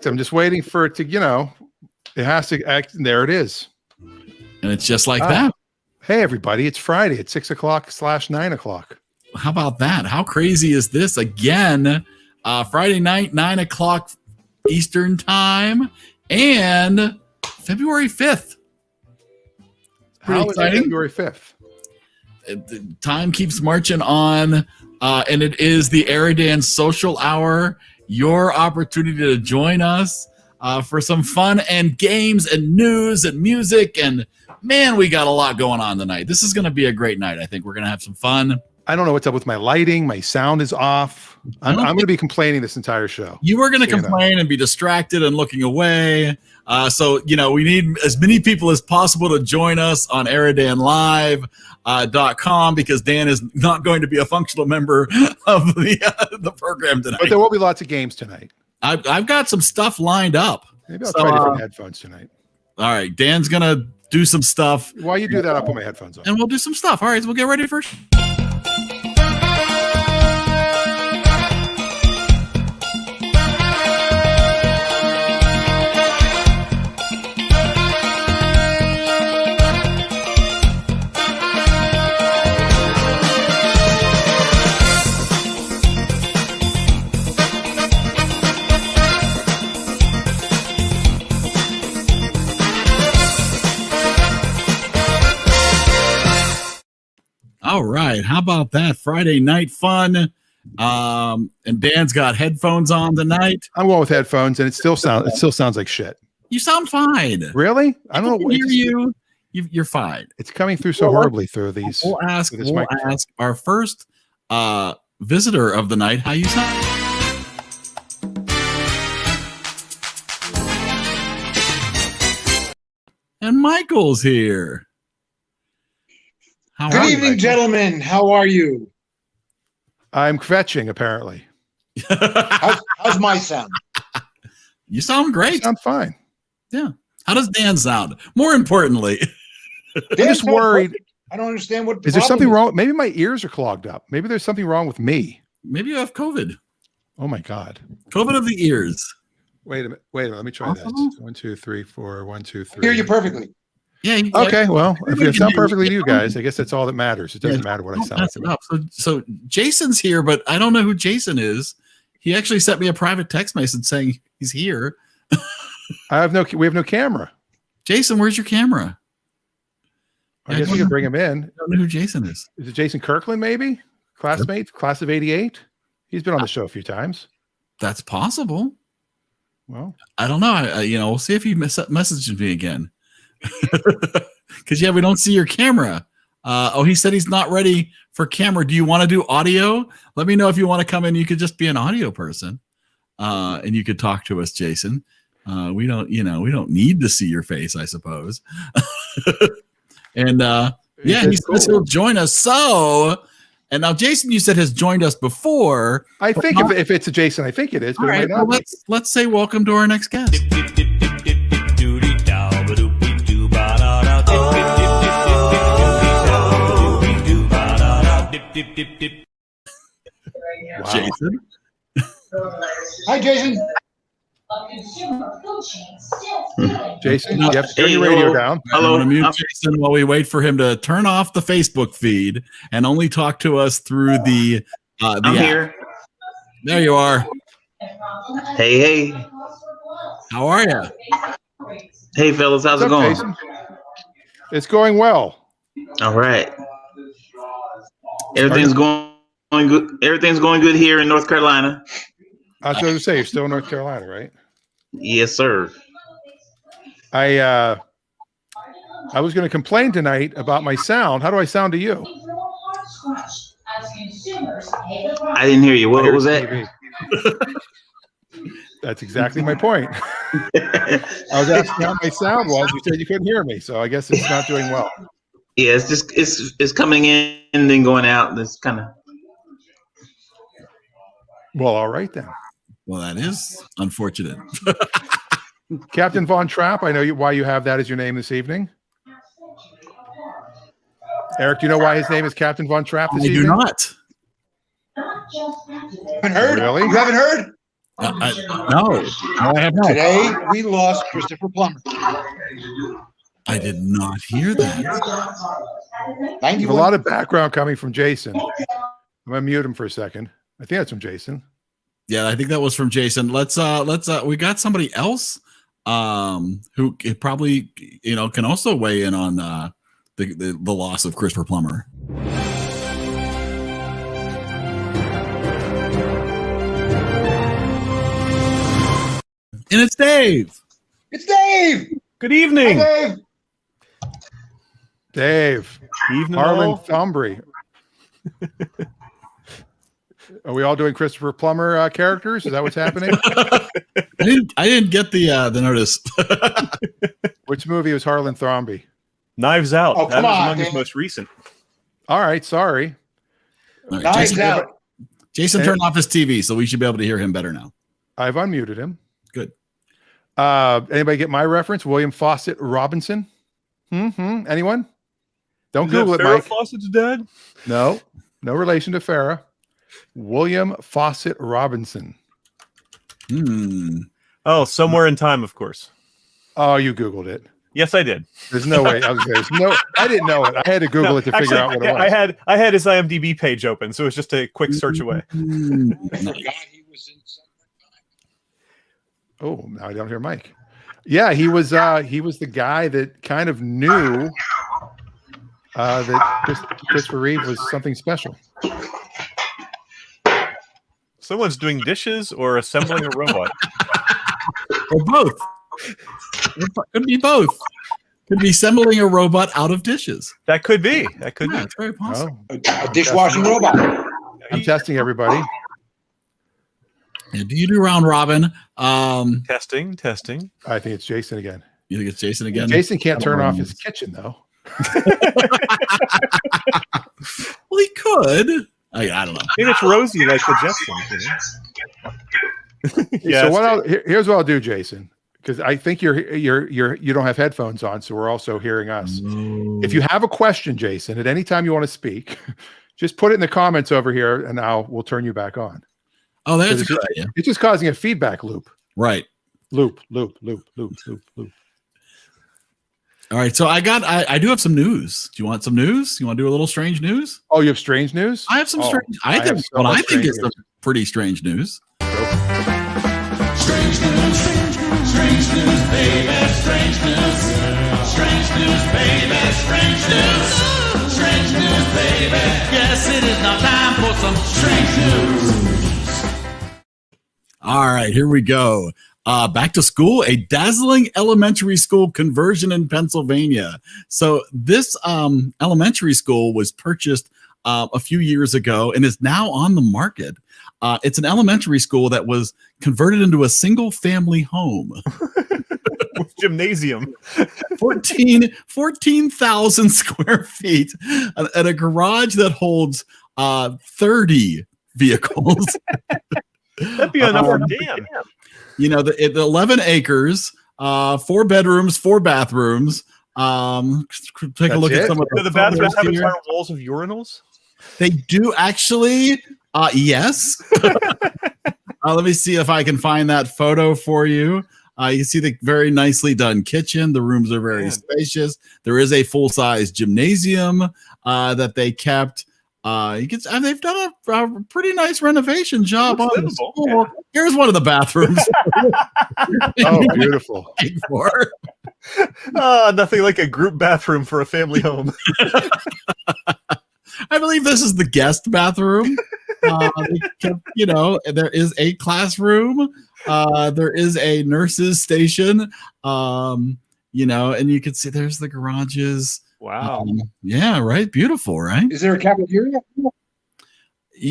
I'm just waiting for it to, it has to act. And there it is. And it's just like that. Hey, everybody. It's Friday at 6:00/9 o'clock. How about that? How crazy is this? Again, Friday night, 9 o'clock Eastern time, and February 5th. How is it February 5th? Time keeps marching on, and it is the EriDan Social Hour, your opportunity to join us for some fun and games and news and music. And man, we got a lot going on tonight. This is going to be a great night. I think we're going to have some fun. I don't know what's up with my lighting. My sound is off. I'm going to be complaining this entire show. You are going to complain and be distracted and looking away. So, we need as many people as possible to join us on EriDanLive.com because Dan is not going to be a functional member of the program tonight. But there will be lots of games tonight. I've got some stuff lined up. Maybe I'll try different headphones tonight. All right. Dan's going to do some stuff. While you do that, I'll put my headphones on. And we'll do some stuff. All right. So we'll get ready for All right. How about that? Friday night fun. And Dan's got headphones on tonight. I'm going with headphones, and it still sounds like shit. You sound fine. Really? I don't know. You're fine. It's coming through so horribly through these. We'll ask our first visitor of the night how you sound. And Michael's here. Good evening, gentlemen. How are you? I'm kvetching, apparently. How's my sound? You sound great. You sound fine. Yeah. How does Dan sound? More importantly, I'm just worried. Perfect. I don't understand what. Is there something wrong? Maybe my ears are clogged up. Maybe there's something wrong with me. Maybe you have COVID. Oh my God. COVID of the ears. Wait a minute. Let me try this. 1, 2, 3, 4. 1, 2, 3. I hear you perfectly. Yeah. Okay. Well, if you sound perfectly to you guys, I guess that's all that matters. It doesn't matter what I sound like. So Jason's here, but I don't know who Jason is. He actually sent me a private text message saying he's here. We have no camera. Jason, where's your camera? I guess we can bring him in. I don't know who Jason is. Is it Jason Kirkland, maybe? Classmate, class of 88? He's been on the show a few times. That's possible. Well, I don't know. We'll see if he messages me again. Because we don't see your camera. He said he's not ready for camera. Do you want to do audio? Let me know if you want to come in. You could just be an audio person, and you could talk to us, Jason. We don't need to see your face, I suppose. And he says he'll join us. So, and now Jason, you said has joined us before. I think if it's a Jason, I think it is. But all right, well, let's say welcome to our next guest. Wow. Jason. Hi, Jason. Jason, you have to turn your radio down. Hello. I'm going to mute Jason while we wait for him to turn off the Facebook feed and only talk to us through the I'm app. here. There you are. Hey. How are you? Hey, fellas. How's it going? Jason? It's going well. All right. Everything's going good. Everything's going good here in North Carolina. I was going to say, you're still in North Carolina, right? Yes, sir. I was going to complain tonight about my sound. How do I sound to you? I didn't hear you. What was that? That's exactly my point. I was asking how my sound was. You said you couldn't hear me, so I guess it's not doing well. Yeah, it's just it's coming in and then going out. That's kind of. Well, all right then. Well, that is unfortunate. Captain Von Trapp, I know why you have that as your name this evening. Eric, do you know why his name is Captain Von Trapp this evening? I do not. Haven't heard? Really? You haven't heard? No, I have not. Today we lost Christopher Plummer. I did not hear that. There's a 91. lot of background coming from Jason. I'm gonna mute him for a second. I think that's from Jason. Yeah, I think that was from Jason. Let's we got somebody else who probably can also weigh in on the loss of Christopher Plummer. And it's Dave. It's Dave. Good evening. Hi, Dave. Dave. Evening, Harlan all. Thombury. Are we all doing Christopher Plummer characters? Is that what's happening? I didn't get the notice. Which movie was Harlan Thombury? Knives Out. Oh, That come was on, among his Dan. most recent. All right, sorry. All right, Knives Out. Jason turned off his TV, so we should be able to hear him better now. I've unmuted him. Good. Anybody get my reference? William Fawcett Robinson? Anyone? Don't Is that Google it, Farrah Mike. Fawcett's dad? No relation to Farrah. William Fawcett Robinson. Oh, Somewhere in Time, of course. Oh, you Googled it. Yes, I did. There's no way. I didn't know it. I had to Google it to figure out what it was. I had his IMDb page open, so it was just a quick search away. I forgot he was in Oh, now I don't hear Mike. Yeah, he was the guy that kind of knew that Christopher Reeve was something special. Someone's doing dishes or assembling a robot. Or both. Could be both. Could be assembling a robot out of dishes. That could be. That could Yeah, be. it's very possible. Oh, a dishwashing robot. I'm testing everybody. Yeah, do you do round robin? Testing. I think it's Jason again. You think it's Jason again? Jason can't turn off his kitchen though. Well, he could. I don't know. Maybe it's Rosie like the Jetsons. Yeah. So here's what I'll do, Jason, because I think you don't have headphones on, so we're also hearing us. If you have a question, Jason, at any time you want to speak, just put it in the comments over here, and we'll turn you back on. Oh, that's a good idea. It's just causing a feedback loop. Right. Loop. All right. So I do have some news. Do you want some news? You want to do a little strange news? Oh, you have strange news? I have some Oh, strange. I have so much I think strange is some news. pretty strange news. Strange news, baby. Strange news, baby. Strange news, baby. Yes, it is now time for some strange news. All right, here we go. Back to school, a dazzling elementary school conversion in Pennsylvania. So this elementary school was purchased a few years ago and is now on the market. It's an elementary school that was converted into a single-family home. With gymnasium. 14,000 square feet and a garage that holds 30 vehicles. That'd be enough for Dan. You know, the 11 acres, 4 bedrooms, 4 bathrooms. Take a look at some of Do the bathrooms have here. entire walls of urinals? They do actually. Yes. Let me see if I can find that photo for you. You see the very nicely done kitchen. The rooms are very spacious. There is a full-size gymnasium that they kept. They've done a pretty nice renovation job on the school. Yeah. Here's one of the bathrooms. Oh, beautiful. Nothing like a group bathroom for a family home. I believe this is the guest bathroom. There is a classroom. There is a nurse's station. And you can see there's the garages. Wow. Yeah, right. Beautiful, right? Is there a cafeteria?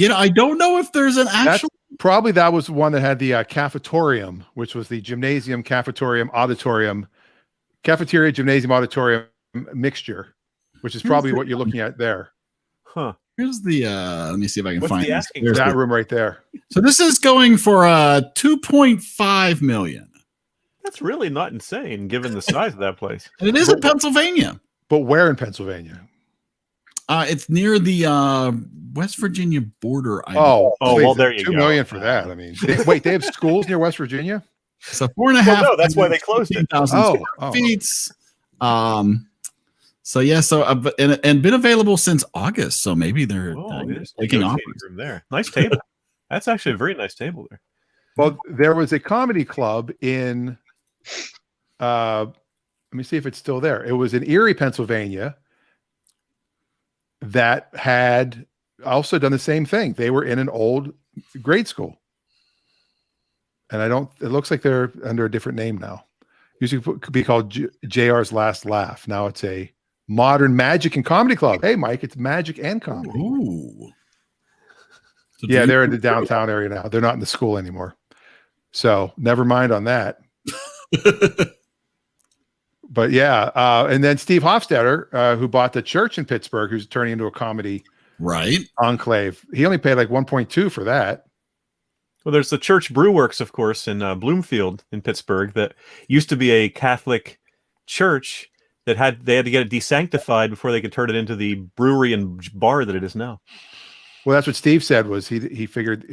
I don't know if there's an actual. Probably that was the one that had the cafetorium, which was the gymnasium, cafeteria, gymnasium, auditorium mixture, which is probably what you're looking at there. Huh. Here's the. Let me see if I can What's find the this. asking There's That room right there. So this is going for 2.5 million. That's really not insane given the size of that place. And it is in Pennsylvania. But where in Pennsylvania? It's near the West Virginia border. Oh, Oh, please, well, there you $2 go. million for that. I mean, wait, they have schools near West Virginia? So 4.5. no, that's why they closed it. 15,000 Oh. feet. So yeah, and been available since August. So maybe they're There's taking off. negotiating room there. Nice table. That's actually a very nice table there. Well, there was a comedy club in, let me see if it's still there. It was in Erie, Pennsylvania, that had also done the same thing. They were in an old grade school. And it looks like they're under a different name now. Used to be called JR's Last Laugh. Now it's a modern magic and comedy club. Hey, Mike, it's magic and comedy. Ooh. So Yeah, they're in the downtown area now. They're not in the school anymore. So never mind on that. But yeah, and then Steve Hofstadter, who bought the church in Pittsburgh, who's turning into a comedy enclave. He only paid like 1.2 for that. Well, there's the Church Brew Works, of course, in Bloomfield in Pittsburgh, that used to be a Catholic church that they had to get it desanctified before they could turn it into the brewery and bar that it is now. Well, that's what Steve said. Was he figured,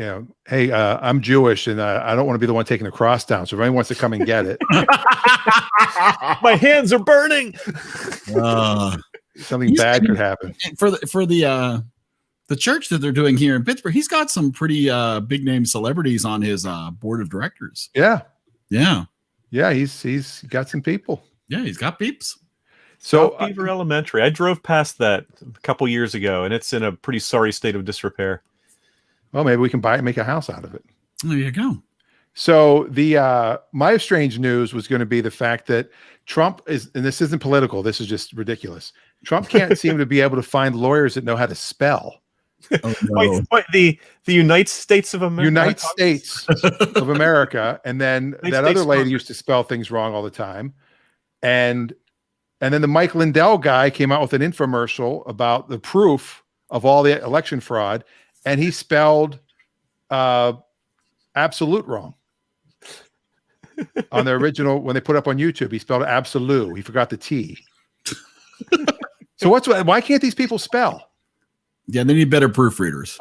hey, I'm Jewish and I don't want to be the one taking the cross down. So if anyone wants to come and get it, my hands are burning. Something bad could happen. For the church that they're doing here in Pittsburgh. He's got some pretty big name celebrities on his board of directors. Yeah. He's got some people. Yeah, he's got peeps. So Beaver Elementary, I drove past that a couple years ago, and it's in a pretty sorry state of disrepair. Well, maybe we can buy it and make a house out of it. There you go. So the my strange news was going to be the fact that Trump is, and this isn't political, this is just ridiculous. Trump can't seem to be able to find lawyers that know how to spell. Oh, no. Wait, the United States of America. United States of America, and then that other lady used to spell things wrong all the time, and then the Mike Lindell guy came out with an infomercial about the proof of all the election fraud, and he spelled absolute wrong on the original when they put up on YouTube. He spelled absolute. He forgot the T. So why can't these people spell? Yeah, they need better proofreaders.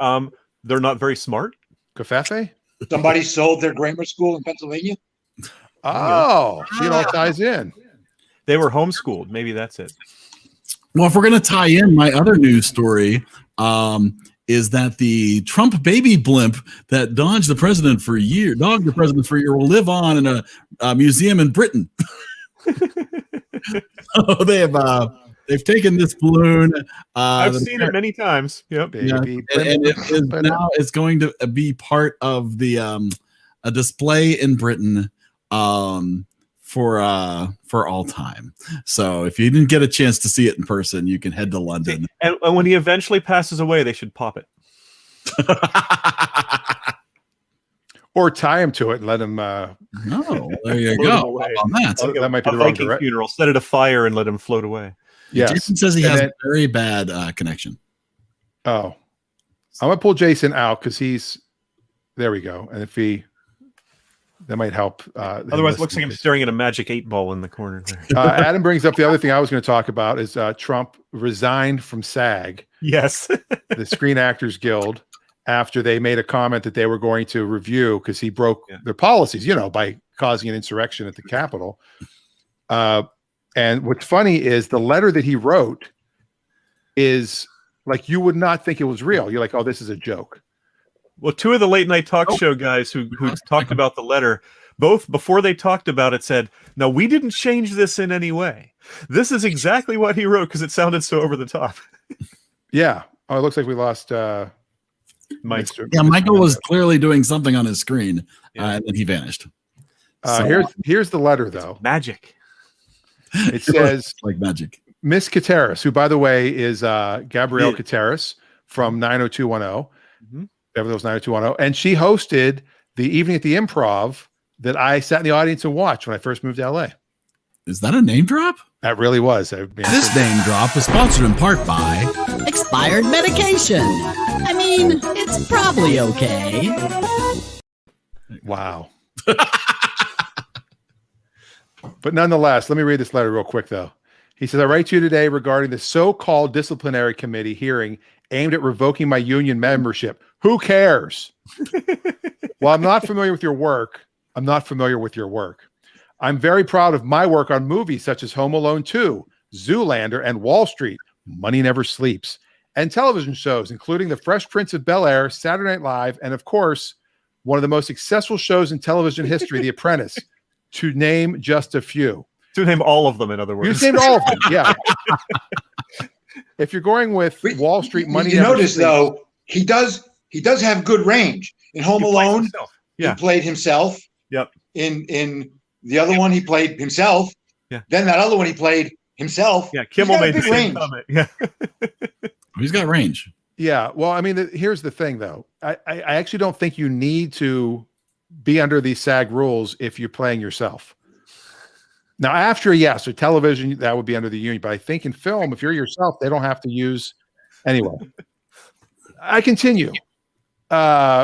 They're not very smart. Covfefe? Somebody sold their grammar school in Pennsylvania. Oh, see, it all ties in. They were homeschooled. Maybe that's it. Well, if we're going to tie in my other news story, is that the Trump baby blimp that dogged the president for a year will live on in a museum in Britain. So they've taken this balloon. I've seen it many times. Yep. Yeah, and now it's going to be part of the a display in Britain for all time. So if you didn't get a chance to see it in person, you can head to London. And when he eventually passes away, they should pop it. Or tie him to it and let him. Oh, there you go. On that. That might be the a wrong Viking direction. funeral. Set it afire and let him float away. Yes. Jason says he has a very bad connection. Oh, I'm gonna pull Jason out because there we go. And if that might help. Otherwise, it looks like I'm staring at a magic 8-ball in the corner there. Adam brings up the other thing I was going to talk about is Trump resigned from SAG, Yes. the Screen Actors Guild, after they made a comment that they were going to review because he broke their policies, by causing an insurrection at the Capitol. And what's funny is the letter that he wrote is like, you would not think it was real. You're like, oh, this is a joke. Well, two of the late night talk show guys who talked about the letter, both before they talked about it said, no, we didn't change this in any way. This is exactly what he wrote because it sounded so over the top. Yeah. Oh, it looks like we lost Mike. Yeah, Michael was clearly doing something on his screen, and then he vanished. Here's the letter, though. Magic. It says, like magic. Miss Kateris, who, by the way, is Gabrielle Kateris from 90210. Beverly Hills 90210. And she hosted the evening at the Improv that I sat in the audience and watched when I first moved to LA. Is that a name drop? That really was. This name drop was sponsored in part by expired medication. I mean, it's probably okay. Wow. But nonetheless, let me read this letter real quick, though. He says, I write to you today regarding the so-called disciplinary committee hearing aimed at revoking my union membership. Who cares? While I'm not familiar with your work, I'm very proud of my work on movies such as Home Alone 2, Zoolander, and Wall Street, Money Never Sleeps, and television shows, including The Fresh Prince of Bel-Air, Saturday Night Live, and of course, one of the most successful shows in television history, The Apprentice, to name just a few. To name all of them, in other words. You named all of them, yeah. If you're going with Wall Street, Money You Never notice, Sleeps, though, he does have good range. In Home He plays Alone, himself. he Yeah. played himself. Yep. In the other one, he played himself. Yeah. Then that other one, he played himself. Yeah. He's Kimmel got a made the big same range. comment. Yeah. He's got range. yeah. Well, I mean, here's the thing, though. I actually don't think you need to be under these SAG rules if you're playing yourself. Now, after, yes, or television, that would be under the union. But I think in film, if you're yourself, they don't have to use anyway. I continue.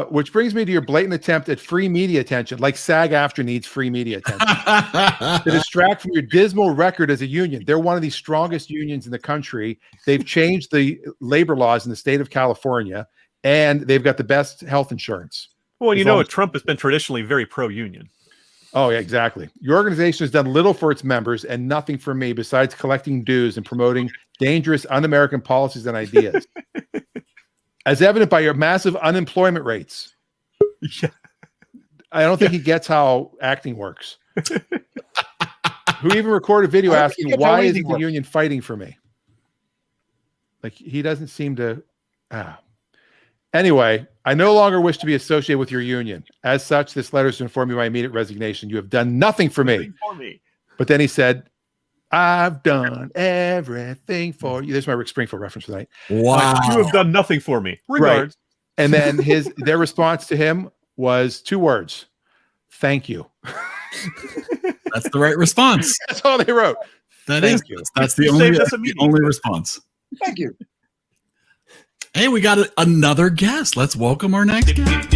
Which brings me to your blatant attempt at free media attention, like SAG-AFTRA needs free media attention, to distract from your dismal record as a union. They're one of the strongest unions in the country. They've changed the labor laws in the state of California, and they've got the best health insurance. Well, you As know, long as- Trump has been traditionally very pro-union. Oh, yeah, exactly. Your organization has done little for its members and nothing for me besides collecting dues and promoting dangerous, un-American policies and ideas. As evident by your massive unemployment rates. Yeah. I don't think he gets how acting works. Who even recorded a video I don't think he asking, gets how why anything isn't the works." union fighting for me? Like, he doesn't seem to... Anyway, I no longer wish to be associated with your union. As such, this letter is to inform you of my immediate resignation. You have done nothing for me. But then he said, I've done everything for you. There's my Rick Springfield reference for tonight. Wow. You have done nothing for me. Regards. And then their response to him was 2 words. Thank you. That's the right response. That's all they wrote. That Thank is. you. That's the You only, saved us the immediately. only response. Thank you. Hey, we got another guest. Let's welcome our next guest.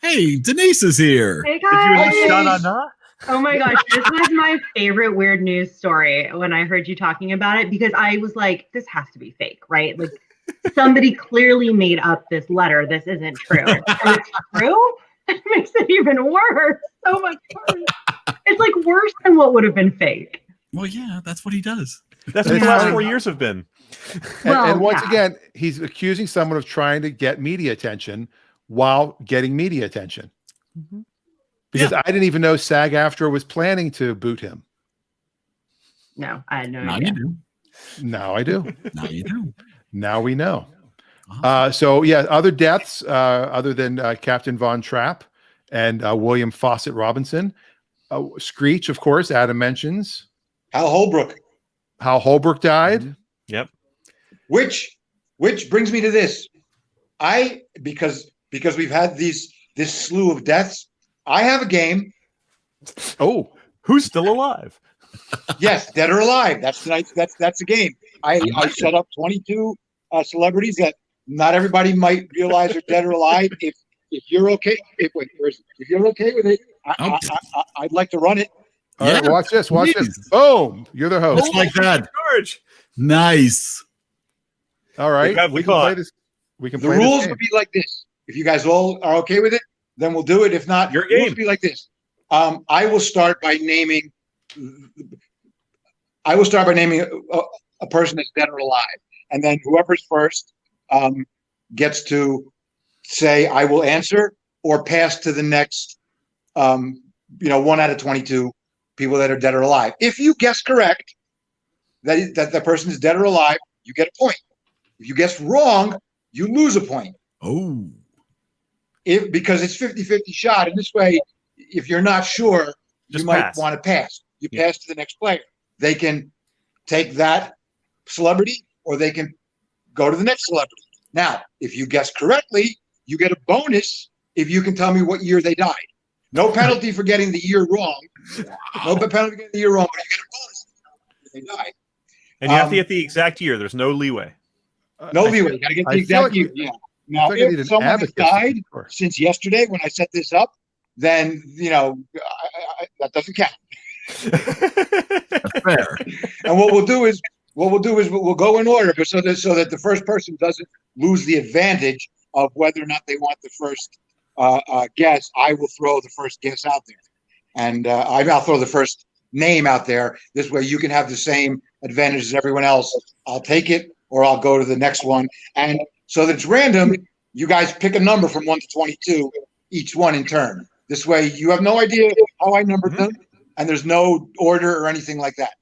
Hey, Denise is here. Hey Did you guys! use Sha-na-na? Oh my gosh, this was my favorite weird news story when I heard you talking about it because I was like, this has to be fake, right? Like somebody clearly made up this letter. This isn't true. And it's true? It makes it even worse. So much worse. It's like worse than what would have been fake. Well, yeah, that's what he does. That's what the last 4 years have been. And once yeah. again, he's accusing someone of trying to get media attention while getting media attention. Because I didn't even know SAG-AFTRA was planning to boot him. No, I had no Now idea. you do. Now I do. Now you do. Now we know. Awesome. So yeah, other deaths other than Captain Von Trapp and William Fawcett Robinson. Screech, of course, Adam mentions. Hal Holbrook, Hal Holbrook died. Yep. which brings me to this. Because we've had this slew of deaths, I have a game. Oh, Who's still alive? Yes, dead or alive. That's a game. I set up 22 celebrities that not everybody might realize are dead or alive. If you're okay, if you're okay with it, I'd like to run it. all right. Yeah, Watch this. Watch please. this. Boom. You're the host. Just like that. George. Nice. All right. got We the can play caught. this. We can The play this rules game. would be like this. If you guys all are okay with it, then we'll do it. If not, Your the rules game. would be like this. I will start by naming a person that's dead or alive, and then whoever's first gets to say I will answer or pass to the next. 1 out of 22 people that are dead or alive. If you guess correct that the person is dead or alive, you get a point. If you guess wrong, you lose a point. Oh. Because it's 50-50 shot. And this way, if you're not sure, Just you might pass. want to pass. You Yeah. pass to the next player. They can take that celebrity or they can go to the next celebrity. Now, if you guess correctly, you get a bonus if you can tell me what year they died. No penalty for getting the year wrong. No penalty for getting the year wrong, but you get a bonus if they died. And you have to get the exact year. There's no leeway. No I leeway. feel- You got to get I the feel exact like year. Yeah. Now, I need an if someone has abacus. died Sure. since yesterday when I set this up, then that doesn't count. Fair. And what we'll do is we'll go in order, but so that the first person doesn't lose the advantage of whether or not they want the first guess. I will throw the first guess out there, and I'll throw the first name out there. This way, you can have the same advantage as everyone else. I'll take it, or I'll go to the next one, and so that it's random. You guys pick a number from 1 to 22, each one in turn. This way, you have no idea how I numbered them, and there's no order or anything like that.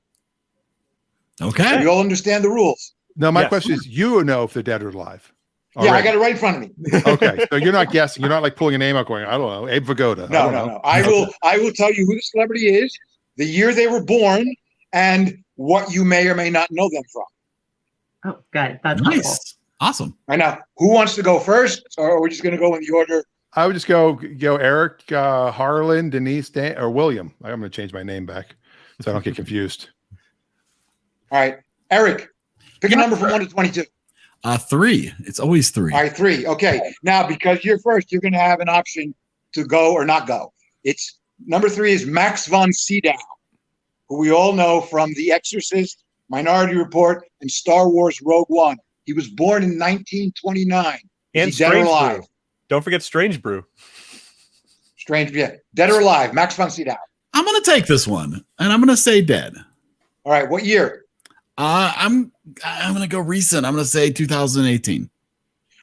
Okay. You all understand the rules? No, my Yes. question is, you know if they're dead or alive. Yeah, I Already. got it right in front of me. Okay, so you're not guessing. You're not like pulling a name out, going, I don't know, Abe Vigoda. No. I will tell you who the celebrity is, the year they were born, and what you may or may not know them from. Oh, good. That's helpful. Nice. Awesome. Right now, who wants to go first, or are we just going to go in the order? I would just go Eric, Harlan, Denise, Dan, or William. I'm going to change my name back so I don't get confused. All right, Eric, pick a number from 1 to 22. 3. It's always 3. All right, 3. Okay, now because you're first, you're going to have an option to go or not go. It's number 3 is Max von Sydow, who we all know from The Exorcist, Minority Report, and Star Wars Rogue One. He was born in 1929. And Is he dead or Strange alive? Brew. Don't forget Strange Brew. Strange, yeah. Dead or alive? Max von Sydow. I'm going to take this one, and I'm going to say dead. All right, what year? I'm going to go recent. I'm going to say 2018.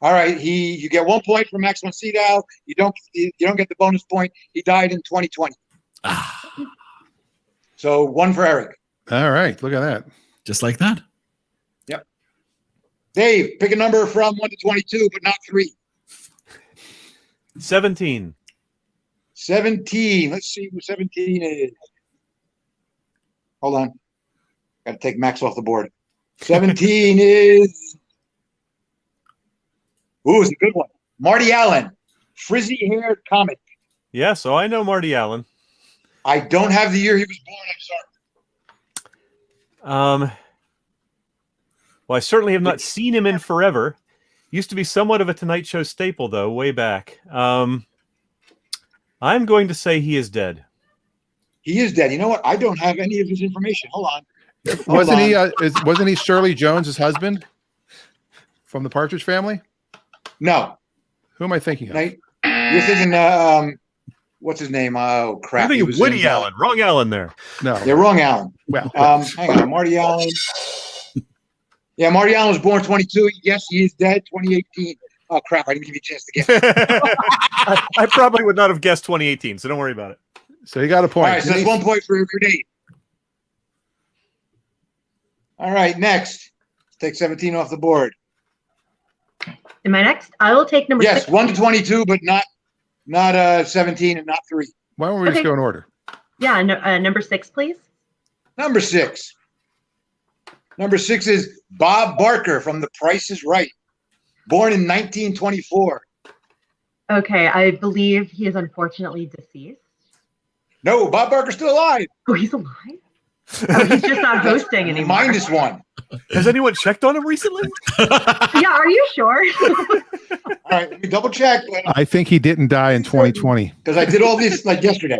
All right, you get 1 point for Max von Sydow. You don't get the bonus point. He died in 2020. So 1 for Eric. All right, look at that. Just like that. Yep. Dave, pick a number from 1 to 22, but not 3. 17. 17. Let's see who 17 is. Hold on. Got to take Max off the board. 17 is. Ooh, it's a good one. Marty Allen, frizzy-haired comic. Yeah, so I know Marty Allen. I don't have the year he was born. I'm sorry. Well, I certainly have not seen him in forever. Used to be somewhat of a Tonight Show staple, though, way back. I'm going to say he is dead. He is dead. You know what? I don't have any of his information. Hold on. Wasn't he Shirley Jones' husband from the Partridge Family? No. Who am I thinking of? You're thinking, what's his name? Oh, crap. I think He of was Woody in, Allen. Wrong Allen there. No. You're wrong, Allen. Well, Hang on. Marty Allen. Yeah, Marty Allen was born 22. Yes, he is dead. 2018. Oh, crap. I didn't give you a chance to guess. I probably would not have guessed 2018, so don't worry about it. so you got a All point. right, so that's 1 point for Dave. All right, next. Let's take 17 off the board. Am I next? I will take number 6. Yes, 1 to 22, but not 17 and not 3. Why don't we just Okay. go in order? Yeah, number 6, please. Number 6. Number 6 is Bob Barker from The Price is Right. Born in 1924. Okay, I believe he is unfortunately deceased. No, Bob Barker's still alive. Oh, he's alive? Oh, he's just not hosting anymore. -1. Has anyone checked on him recently? Yeah, are you sure? All right, let me double check. I think he didn't die in 2020. Because I did all this like yesterday.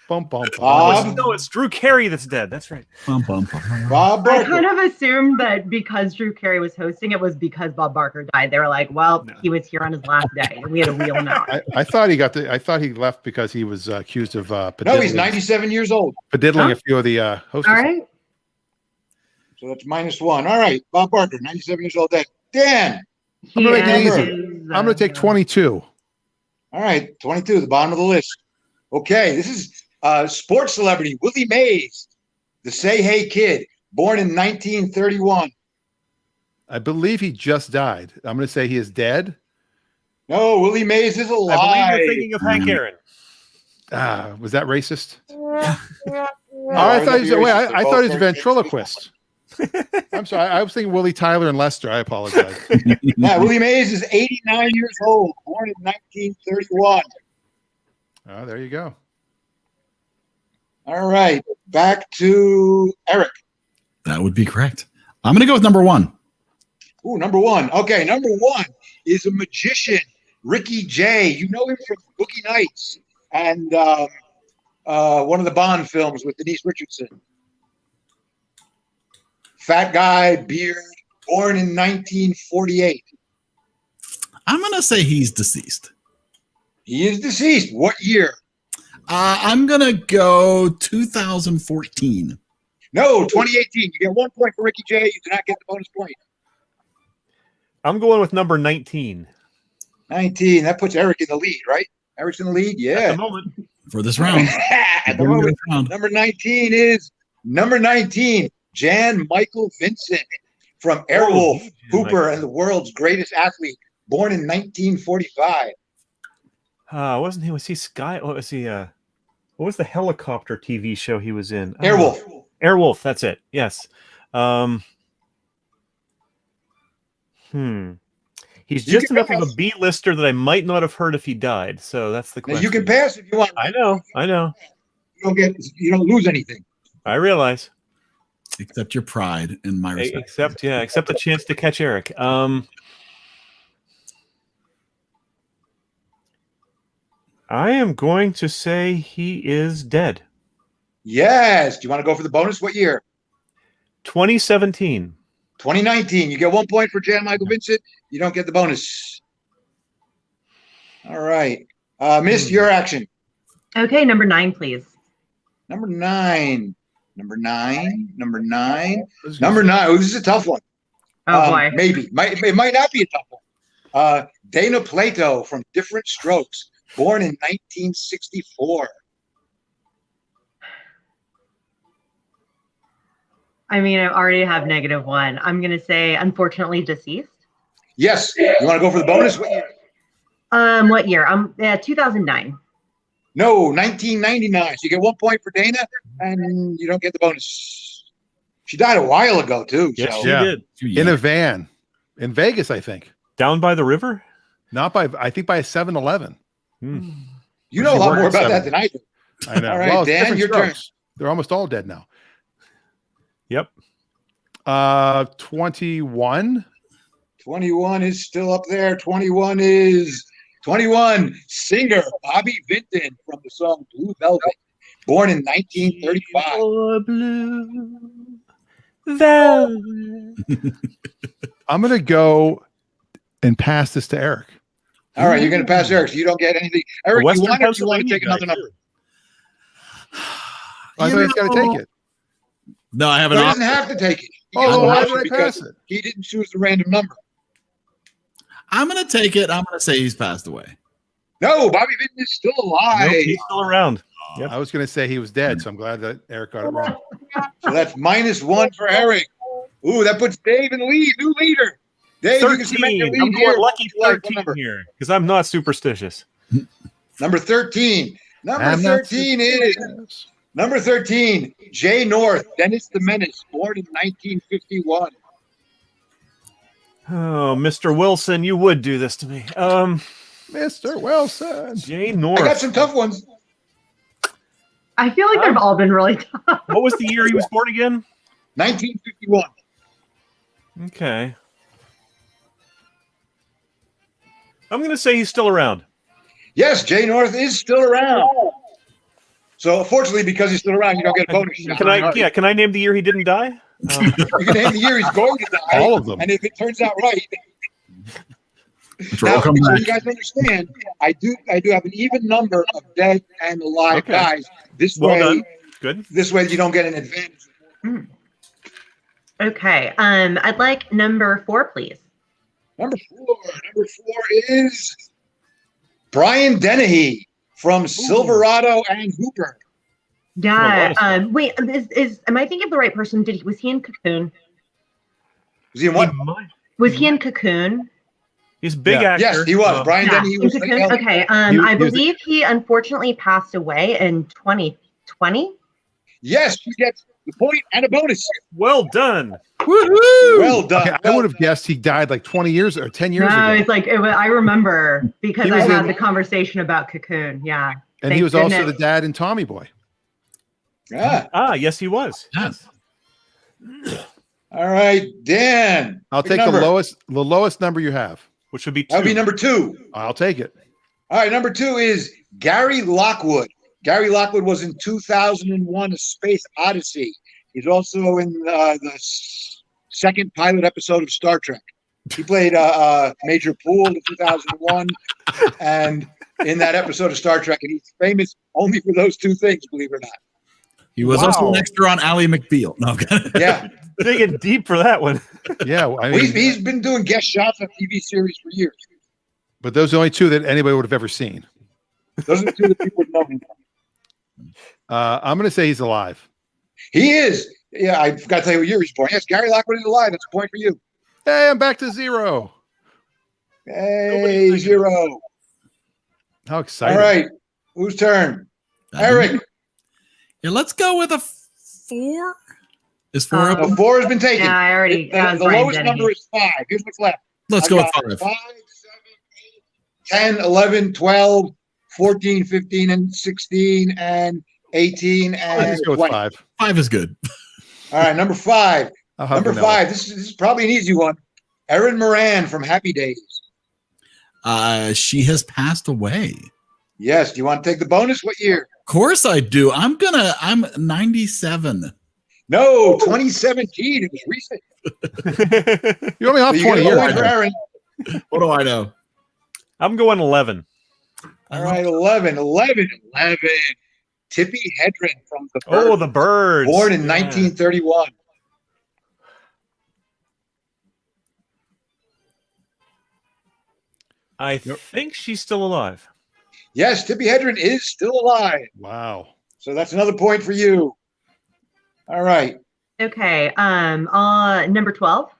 Bum, bum, bum. Bob, No, it's Drew Carey that's dead. That's right. Bum, bum, bum. Bob I kind Barker. of assumed that because Drew Carey was hosting, it was because Bob Barker died. They were like, well, he was here on his last day, and we had to wheel him out. I thought he I thought he left because he was accused of No, pediddling, he's 97 years old. pediddling Huh? a few of the hosts. All right. So that's -1. All right, Bob Barker, 97 years old. Dead. Dan. He gonna make it is, easy. I'm going to take 22. All right, 22, the bottom of the list. Okay, this is sports celebrity Willie Mays, the Say Hey Kid, born in 1931. I believe he just died. I'm going to say he is dead. No, Willie Mays is I alive. believe you're thinking of Hank Aaron. Was that racist? No, I thought he was, you're wait, racist. I They're thought he was a both very ventriloquist. I'm sorry. I was thinking Willie Tyler and Lester. I apologize. Yeah, Willie Mays is 89 years old, born in 1931. Oh, there you go. All right, back to Eric. That would be correct. I'm going to go with number 1. Ooh, number one. Okay, number one is a magician, Ricky Jay. You know him from Boogie Nights and one of the Bond films with Denise Richardson. Fat guy, beard, born in 1948. I'm going to say he's deceased. He is deceased. What year? I'm going to go 2014. No, 2018. You get 1 point for Ricky Jay. You do not get the bonus point. I'm going with number 19. 19. That puts Eric in the lead, right? Eric's in the lead? At Yeah. the moment. For this round. At the moment, number 19 is number 19, Jan Michael Vincent from Airwolf, Jan Hooper, Michael. and the world's greatest athlete, born in 1945. Was he Sky? What was he? What was the helicopter TV show he was in? Airwolf. Airwolf. That's it. Yes. He's You just can enough of pass. a B-lister that I might not have heard if he died. So that's the Now, question. you can pass if you want. I know. You don't lose anything. I realize. Except your pride and my respect. Except a chance to catch Eric. I am going to say he is dead. Yes. Do you want to go for the bonus? What year? 2017. 2019. You get 1 point for Jan Michael Vincent. You don't get the bonus. All right. Miss, your action. Okay, number 9, please. Number 9. Number 9. Number 9. This is- Number 9. Oh, this is a tough one. Oh boy. Maybe. It might not be a tough one. Dana Plato from Different Strokes, born in 1964. I mean, I already have -1. I'm gonna say, unfortunately, deceased. Yes. You want to go for the bonus? What year? What year? 2009. No, 1999. So you get 1 point for Dana, and you don't get the bonus. She died a while ago, too. Yes, so. she Yeah. did. in a van in Vegas, I think. Down by the river? I think by a 7-Eleven. Hmm. You know a She lot worked more at about that 7. than I do. I know. All right, Well, it's Dan, different your turn. strokes. They're almost all dead now. Yep. 21. 21 is still up there. 21 singer Bobby Vinton from the song Blue Velvet, born in 1935. Oh, blue velvet. I'm going to go and pass this to Eric. All right, you're going to pass Eric, so you don't get anything. Eric, you Western want it, or you want to Pennsylvania take another guy, number? I thought he's got to take it. No, I have He an doesn't option. have to take it. He Oh, gets an why option would I because pass it? he didn't choose the random number. I'm going to take it. I'm going to say he's passed away. No, Bobby Vinton is still alive. Nope, he's still around. Yep. I was going to say he was dead, so I'm glad that Eric got it wrong. So that's -1 for Eric. Ooh, that puts Dave in the lead, new leader. Dave, you can cement your 13. lead I'm here. going lucky What 13 number? here because I'm not superstitious. Number 13. Number I'm not 13 is number 13, Jay North, Dennis the Menace, born in 1951. Oh, Mr. Wilson, you would do this to me. Mr. Wilson. Jay I got North. some tough ones. I feel like they've all been really tough. What was the year he was born again? 1951. Okay. I'm going to say he's still around. Yes, Jay North is still around. So, unfortunately, because he's still around, you don't get a bonus shot. Can I? Yeah. Can I name the year he didn't die? You can name the year he's going to die. All of them. And if it turns out right, We'll now, come so back. you guys understand, I do have an even number of dead and alive Okay. guys. This Well way, done. Good. this way you don't get an advantage. Okay. I'd like number 4, please. Number 4 is Brian Dennehy from Silverado and Hooper. Yeah. Wait. Am I thinking of the right person? Was he in Cocoon? Was he in what? Was he in Cocoon? He's a big Yeah. actor. Yes, he was. Brian Yeah, Dennehy in was. Cocoon. Okay. I He was- believe he unfortunately passed away in 2020. Yes, you get the point and a bonus. Well done. Well done. Okay, I would have guessed he died like 20 years or 10 years No, ago. it's like I remember because He I was had in- the conversation about Cocoon. Yeah. And Thank he was also goodness. the dad in Tommy Boy. Yeah. Ah, yes, he was. Yes. All right, Dan. I'll pick take number. the lowest number you have. Which would be 2. That would be number 2. I'll take it. All right, number 2 is Gary Lockwood. Gary Lockwood was in 2001: A Space Odyssey. He's also in the second pilot episode of Star Trek. He played Major Poole in 2001, and in that episode of Star Trek, and he's famous only for those 2 things, believe it or not. He was also an extra on Ally McBeal. No, Yeah, Digging deep for that one. Yeah, I mean, he's been doing guest shots on TV series for years. but those are the only 2 that anybody would have ever seen. Those are the 2 that people would know him from. I'm going to say he's alive. He is. Yeah, I forgot to tell you what year he's born. Yes, Gary Lockwood is alive. That's a point for you. Hey, I'm back to 0. Hey, 0. How exciting! All right, whose turn? Eric. Yeah, let's go with a 4. Is 4 up? The 4 has been taken. Yeah, I already. The that was the Ryan lowest Dennehy. number is 5. Here's what's left. Let's I've go with got 5. 5, 7, 8, 10, 11, 12, 14, 15, and 16, and 18, Let's and just go with 20. 5. 5 is good. All right, number 5. I'll have Number vanilla. 5. This is probably an easy one. Erin Moran from Happy Days. She has passed away. Yes. Do you want to take the bonus? What year? Of course I do. I'm 97. No, 2017. It was recent. You only have So you 20 get a years. point for Erin. What do I know? I'm going 11. All right, 11. Tippi Hedren from The Birds. Oh, the Birds. Born in Yeah. 1931. I think she's still alive. Yes, Tippi Hedren is still alive. Wow. So that's another point for you. All right. Okay. Number 12.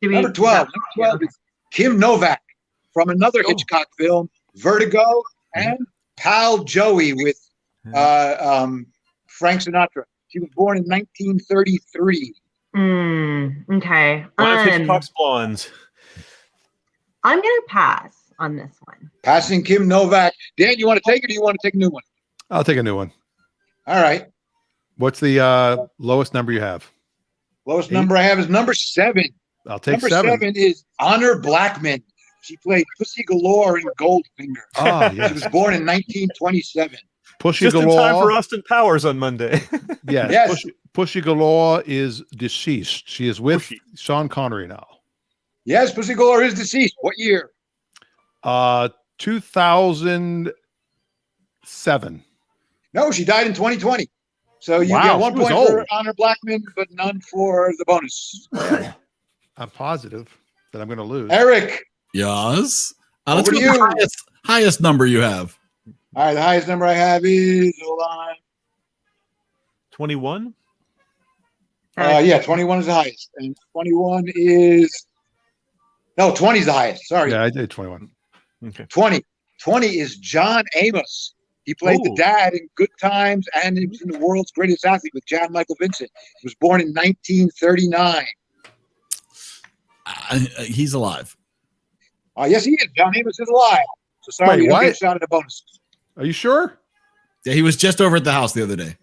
Number 12. Number 12 is Kim Novak from another Hitchcock film, Vertigo, and Pal Joey with Frank Sinatra. She was born in 1933. Okay. One of Hitchcock's blondes. I'm gonna pass on this one. Passing Kim Novak. Dan, you want to take it or do you want to take a new one? I'll take a new one. All right. What's the lowest number you have? Lowest number I have is number 7. I'll take Number 7. 7 is Honor Blackman. She played Pussy Galore in Goldfinger. Oh, She yes. was born in 1927. Pushy Just in time for Galore. Austin Powers on Monday. Yes. Yes. Pushy Galore is deceased. She is with Pushy. Sean Connery now. Yes, Pussy Galore is deceased. What year? 2007. No, she died in 2020. So you Wow, get 1 she was point for old. Honor Blackman, but none for the bonus. I'm positive that I'm going to lose. Eric. Yes. Let's Over go to with you. the highest number you have. All right, the highest number I have is, hold on. 21? Yeah, 21 is the highest. And 21 is, no, 20 is the highest. Sorry. Yeah, I did 21. Okay. 20. 20 is John Amos. He played the Oh. dad in Good Times, and he was in The World's Greatest Athlete with John Michael Vincent. He was born in 1939. He's alive. Yes, he is. John Amos is alive. So sorry, Wait, you don't what? get a shot at a bonus. Are you sure? Yeah, he was just over at the house the other day.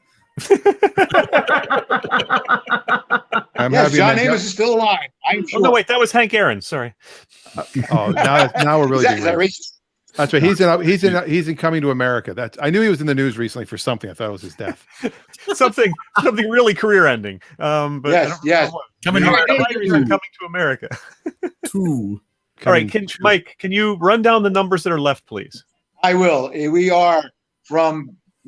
I'm Yes, having John that- Amos is still alive. I'm Oh, sure. no, wait, that was Hank Aaron. Sorry. Oh, now we're really Is being that racist. racist? That's right. He's in Coming to America. I knew he was in the news recently for something. I thought it was his death. something really career ending. But I Yes, don't yes. know what. Coming Yeah. to Writers are coming to America. 2. All right, Coming- Mike, can you run down the numbers that are left, please? I will. We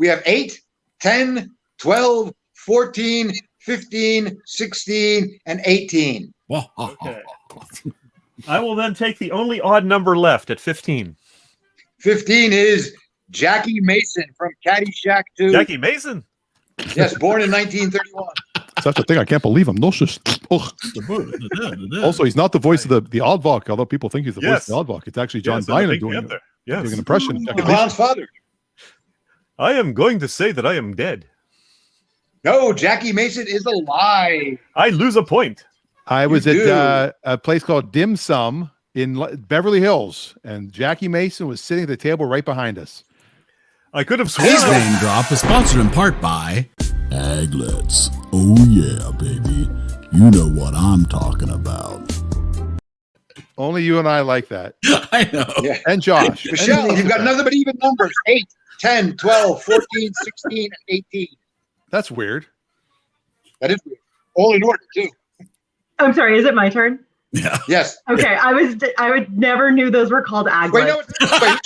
have 8, 10, 12, 14, 15, 16, and 18. Okay. I will then take the only odd number left at 15. 15 is Jackie Mason from Caddyshack 2. Jackie Mason. Yes, born in 1931. Such a thing. I can't believe him. No, just, also, he's not the voice of the Aardvark, although people think he's the voice Yes. of the Aardvark. It's actually John Yes, and the Byner Big doing Panther. Yes. an impression. of The Jackie Mason. clown's father. I am going to say that I am dead. No, Jackie Mason is alive. I lose a point. I was You at a place called Dim Sum in Beverly Hills, and Jackie Mason was sitting at the table right behind us. I could have Today's sworn. name drop is sponsored in part by Aglets. Oh yeah, baby. You know what I'm talking about. Only you and I like that. I know. Yeah. And Josh. Michelle, And you've got Denise. nothing but even numbers. 8, 10, 12, 14, 16, and 18. That's weird. That is weird. All in order, too. I'm sorry, is it my turn? Yeah. Yes. Okay, I would never knew those were called aglets. Wait, no, wait.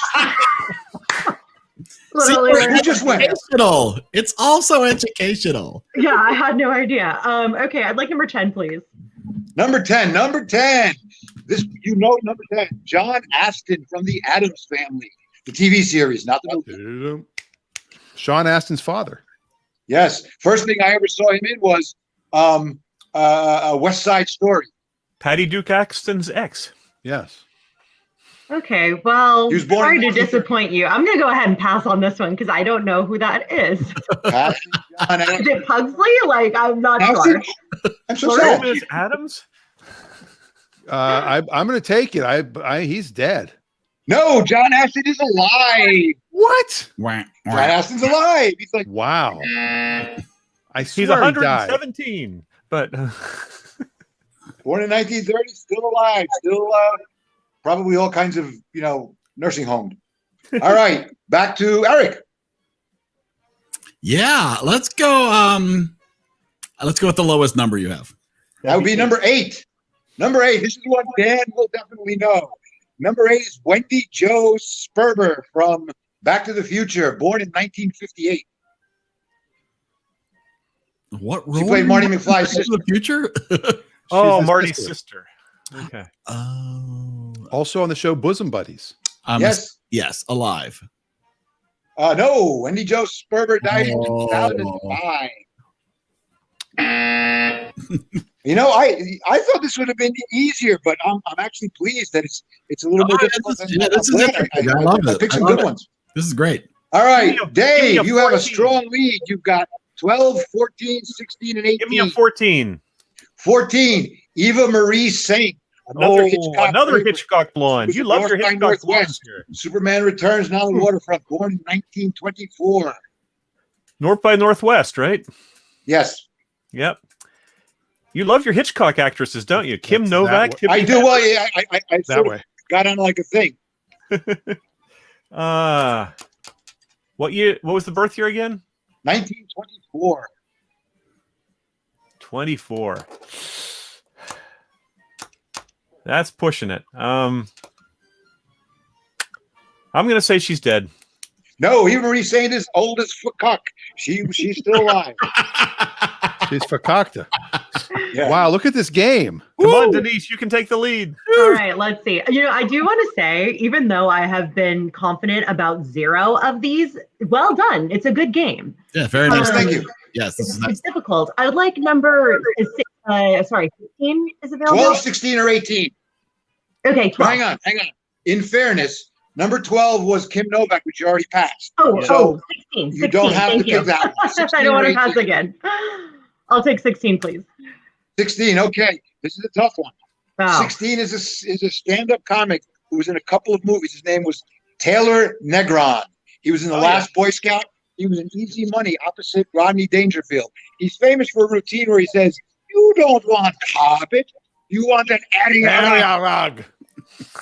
Literally, You just went. Educational. It's also educational. yeah, I had no idea. Okay, I'd like number 10, please. Number 10. Number 10. This, number 10. John Astin from the Addams Family. The TV series, not the movie. Sean Astin's father. Yes. First thing I ever saw him in was a West Side Story. Patty Duke Axton's ex. Yes. Okay, well, He was born sorry in to 1930. disappoint you. I'm going to go ahead and pass on this one because I don't know who that is. John Adams. Is it Pugsley? Like, I'm not Astin? sure. I'm so sad. Miss Adams? I'm going to take it. He's dead. No, John Astin is alive. What? Wah, John wah. Astin's alive. He's like, Wow. I He's swear he died. 117. But born in 1930, still alive, probably all kinds of, nursing homes. All right, back to Eric. Yeah, let's go. Let's go with the lowest number you have. That would be number 8. Number 8. This is one Dan will definitely know. Number 8 is Wendy Jo Sperber from Back to the Future, born in 1958. What role? She played Marty McFly's Back to sister. the future. his Marty's sister. sister. Okay. Oh. Also on the show Bosom Buddies. Yes. Yes, alive. No, Wendy Jo Sperber died in Oh. 2005. I thought this would have been easier, but I'm actually pleased that it's a little more difficult. This is interesting. I love it. Pick some I love good it. ones. This is great. All right, Give me Dave, a you have a 14. strong lead. You've got 12, 14, 16, and 18. Give me a 14. 14, Eva Marie Saint. Another favorite. Hitchcock blonde. Was You it love your North by Hitchcock blondes Northwest? here. Superman Returns, Now on the Waterfront, born in 1924. North by Northwest, right? Yes, Yep. You love your Hitchcock actresses, don't you? Kim That's Novak. that Tippy I do. Well, yeah, I That sort way. of got on like a thing. What year? What was the birth year again? 1924. 24. That's pushing it. I'm gonna say she's dead. No, Eva Marie Saint is old as fuck. She's still alive. She's fakakta. Yeah. Wow, look at this game. Come on, Denise, you can take the lead. All right, let's see. I do want to say, even though I have been confident about 0 of these, well done. It's a good game. Yeah, very nice. Thank you. Yes, this is It's nice. difficult. I would like number 15 is available. 12, 16, or 18. Okay, 12. Hang on. In fairness, number 12 was Kim Novak, which you already passed. Oh, So 16. you don't have Thank to you. pick that one. 16 I don't want or to pass 18. again. I'll take 16, please. 16. Okay, this is a tough one. Wow. 16 is a stand-up comic who was in a couple of movies. His name was Taylor Negron. He was in The Last Boy Scout. He was in Easy Money opposite Rodney Dangerfield. He's famous for a routine where he says, "You don't want carpet, you want an area rug."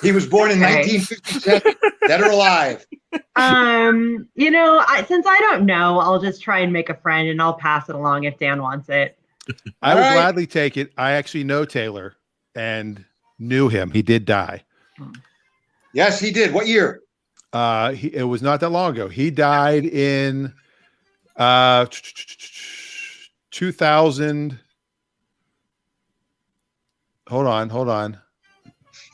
He was born in 1957. Dead or alive? Since I don't know, I'll just try and make a friend and I'll pass it along if Dan wants it. I would All right. gladly take it. I actually know Taylor and knew him. He did die. Yes, he did. What year? It was not that long ago. He died in 2000. Hold on.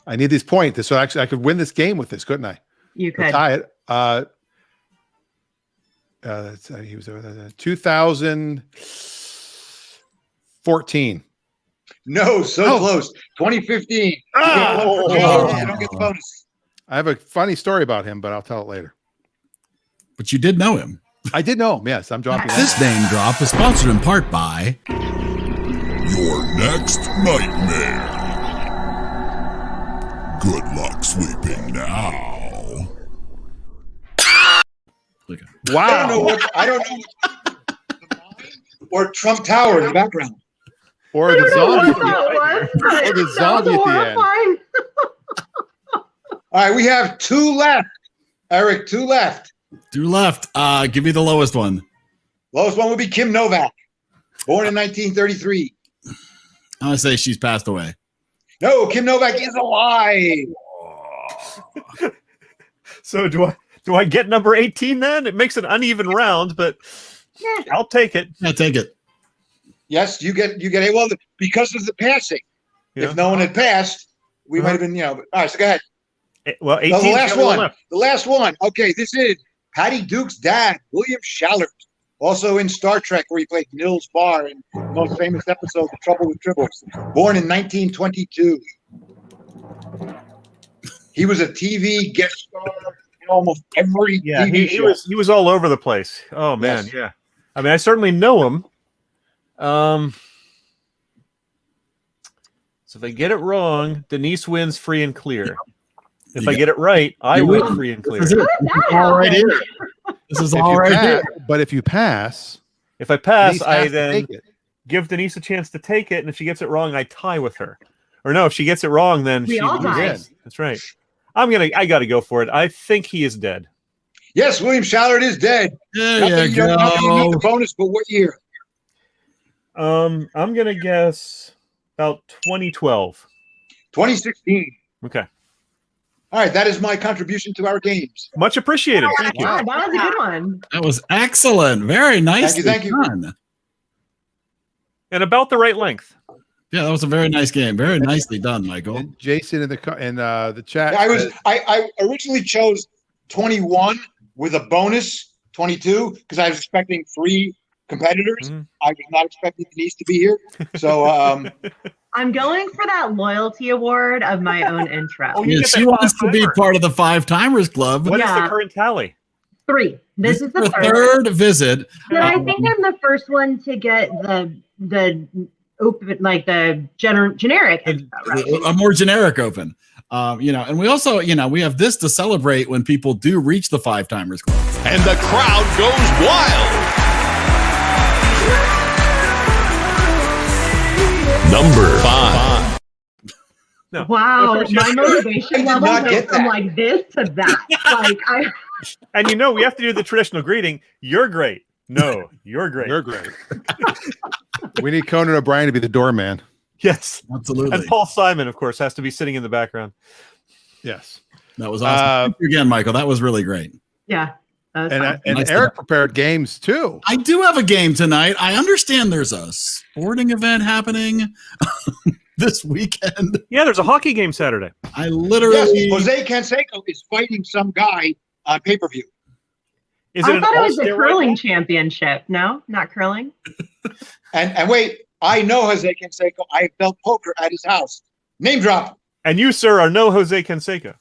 I need these points. So actually I could win this game with this, couldn't I? You To could. tie it. He was 2014. No, so close. 2015. You don't get the bonus. I have a funny story about him, but I'll tell it later. But you did know him. I did know him. Yes, I'm dropping This name drop is sponsored in part by Your next nightmare. Good luck sleeping now. Wow. I don't know what or Trump Tower in the background. Or I the don't know zombie. what that was, but Or the that zombie was at the end. horrifying. All right, we have 2 left. Eric, 2 left. 2 left. Give me the lowest one. Lowest one would be Kim Novak, born in 1933. I'm gonna say she's passed away. No, Kim Novak is alive. So do I get number 18 then? It makes an uneven round, but I'll take it. Yeah, take it. Yes, you get a well because of the passing. Yeah. If no one had passed, we might have been, All right, so go ahead. Well, 18 No, the last one. left. The last one. Okay, this is Patty Duke's dad, William Shallard, also in Star Trek, where he played Nils Barr in the most famous episode, The Trouble with Tribbles. Born in 1922. He was a TV guest star in almost every Yeah, TV show. he was all over the place. Oh man, Yes. yeah. I mean, I certainly know him. So if I get it wrong, Denise wins free and clear. If I get it right, I win free and clear. This is all right here. This is all right here. But if you pass, If I pass, Denise I has to then take it. give Denise a chance to take it, and if she gets it wrong, I tie with her. Or no, if she gets it wrong, then We she all tie. loses. That's right. I gotta go for it. I think he is dead. Yes, William Shallard is dead. There you Not that you need the go. bonus, but what year? I'm gonna guess about 2012. 2016. Okay. All right, that is my contribution to our games. Much appreciated. Thank you. Yeah, that was a good one. That was excellent. Very nicely Thank you. done. And about the right length. Yeah, that was a very nice game. Very nicely done, Michael. And Jason in the chat. I originally chose 21 with a bonus 22 because I was expecting 3 competitors. Mhm. I was not expecting Denise to be here. So I'm going for that loyalty award of my own intro. Oh, you Yeah, get she that wants to be five-timer. part of the 5 Timers Club. What is Yeah. the current tally? 3. This is the the third. third visit. But I think I'm the first one to get the open, like the generic intro, right? A more generic open. And we also, we have this to celebrate when people do reach the 5 Timers Club. And the crowd goes wild. Number 5. No. Wow, No, for my sure. motivation I did level not went get from that. like this to that. And we have to do the traditional greeting. You're great. No, you're great. You're great. We need Conan O'Brien to be the doorman. Yes. Absolutely. And Paul Simon, of course, has to be sitting in the background. Yes. That was awesome. Thank you again, Michael. That was really great. Yeah. That was fun. And Nice Eric prepared games too. I do have a game tonight. I understand there's a sporting event happening this weekend. Yeah, there's a hockey game Saturday. I literally. yes, Jose Canseco is fighting some guy on pay-per-view. Is it I an thought it was the all-steroid curling match? championship. No, not curling. And wait, I know Jose Canseco. I have dealt poker at his house. Name drop. And you, sir, are no Jose Canseco.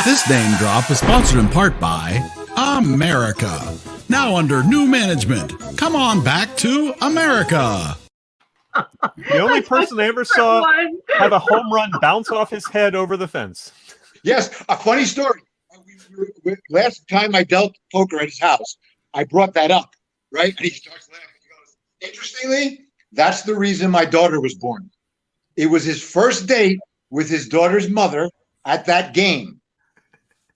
This name drop is sponsored in part by America. Now under new management. Come on back to America. The only person I ever saw One. have a home run bounce off his head over the fence. Yes, a funny story. Last time I dealt poker at his house, I brought that up, right? And he starts laughing. He goes, interestingly, that's the reason my daughter was born. It was his first date with his daughter's mother at that game.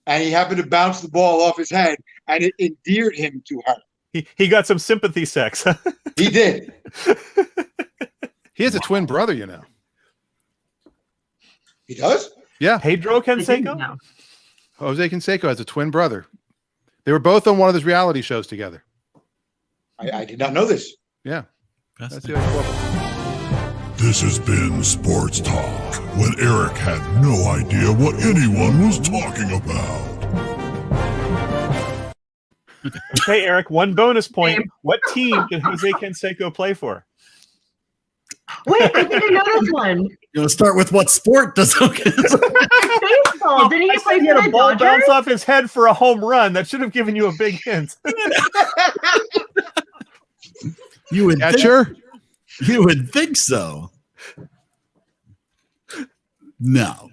And he happened to bounce the ball off his head, and it endeared him to her. He got some sympathy sex. He did. He has a twin brother, you know. He does? Yeah. Pedro I didn't Canseco? know. Jose Canseco has a twin brother. They were both on one of his reality shows together. I did not know this. Yeah. That's That's the equivalent. This has been Sports Talk, when Eric had no idea what anyone was talking about. Okay, Eric, one bonus point. Same. What team did Jose Canseco play for? Wait, I think I know this one. Start with what sport does Baseball. Didn't I he said play he had for a the ball Dodgers? bounce off his head for a home run. That should have given you a big hint. You would think, Catcher? you would think so. No.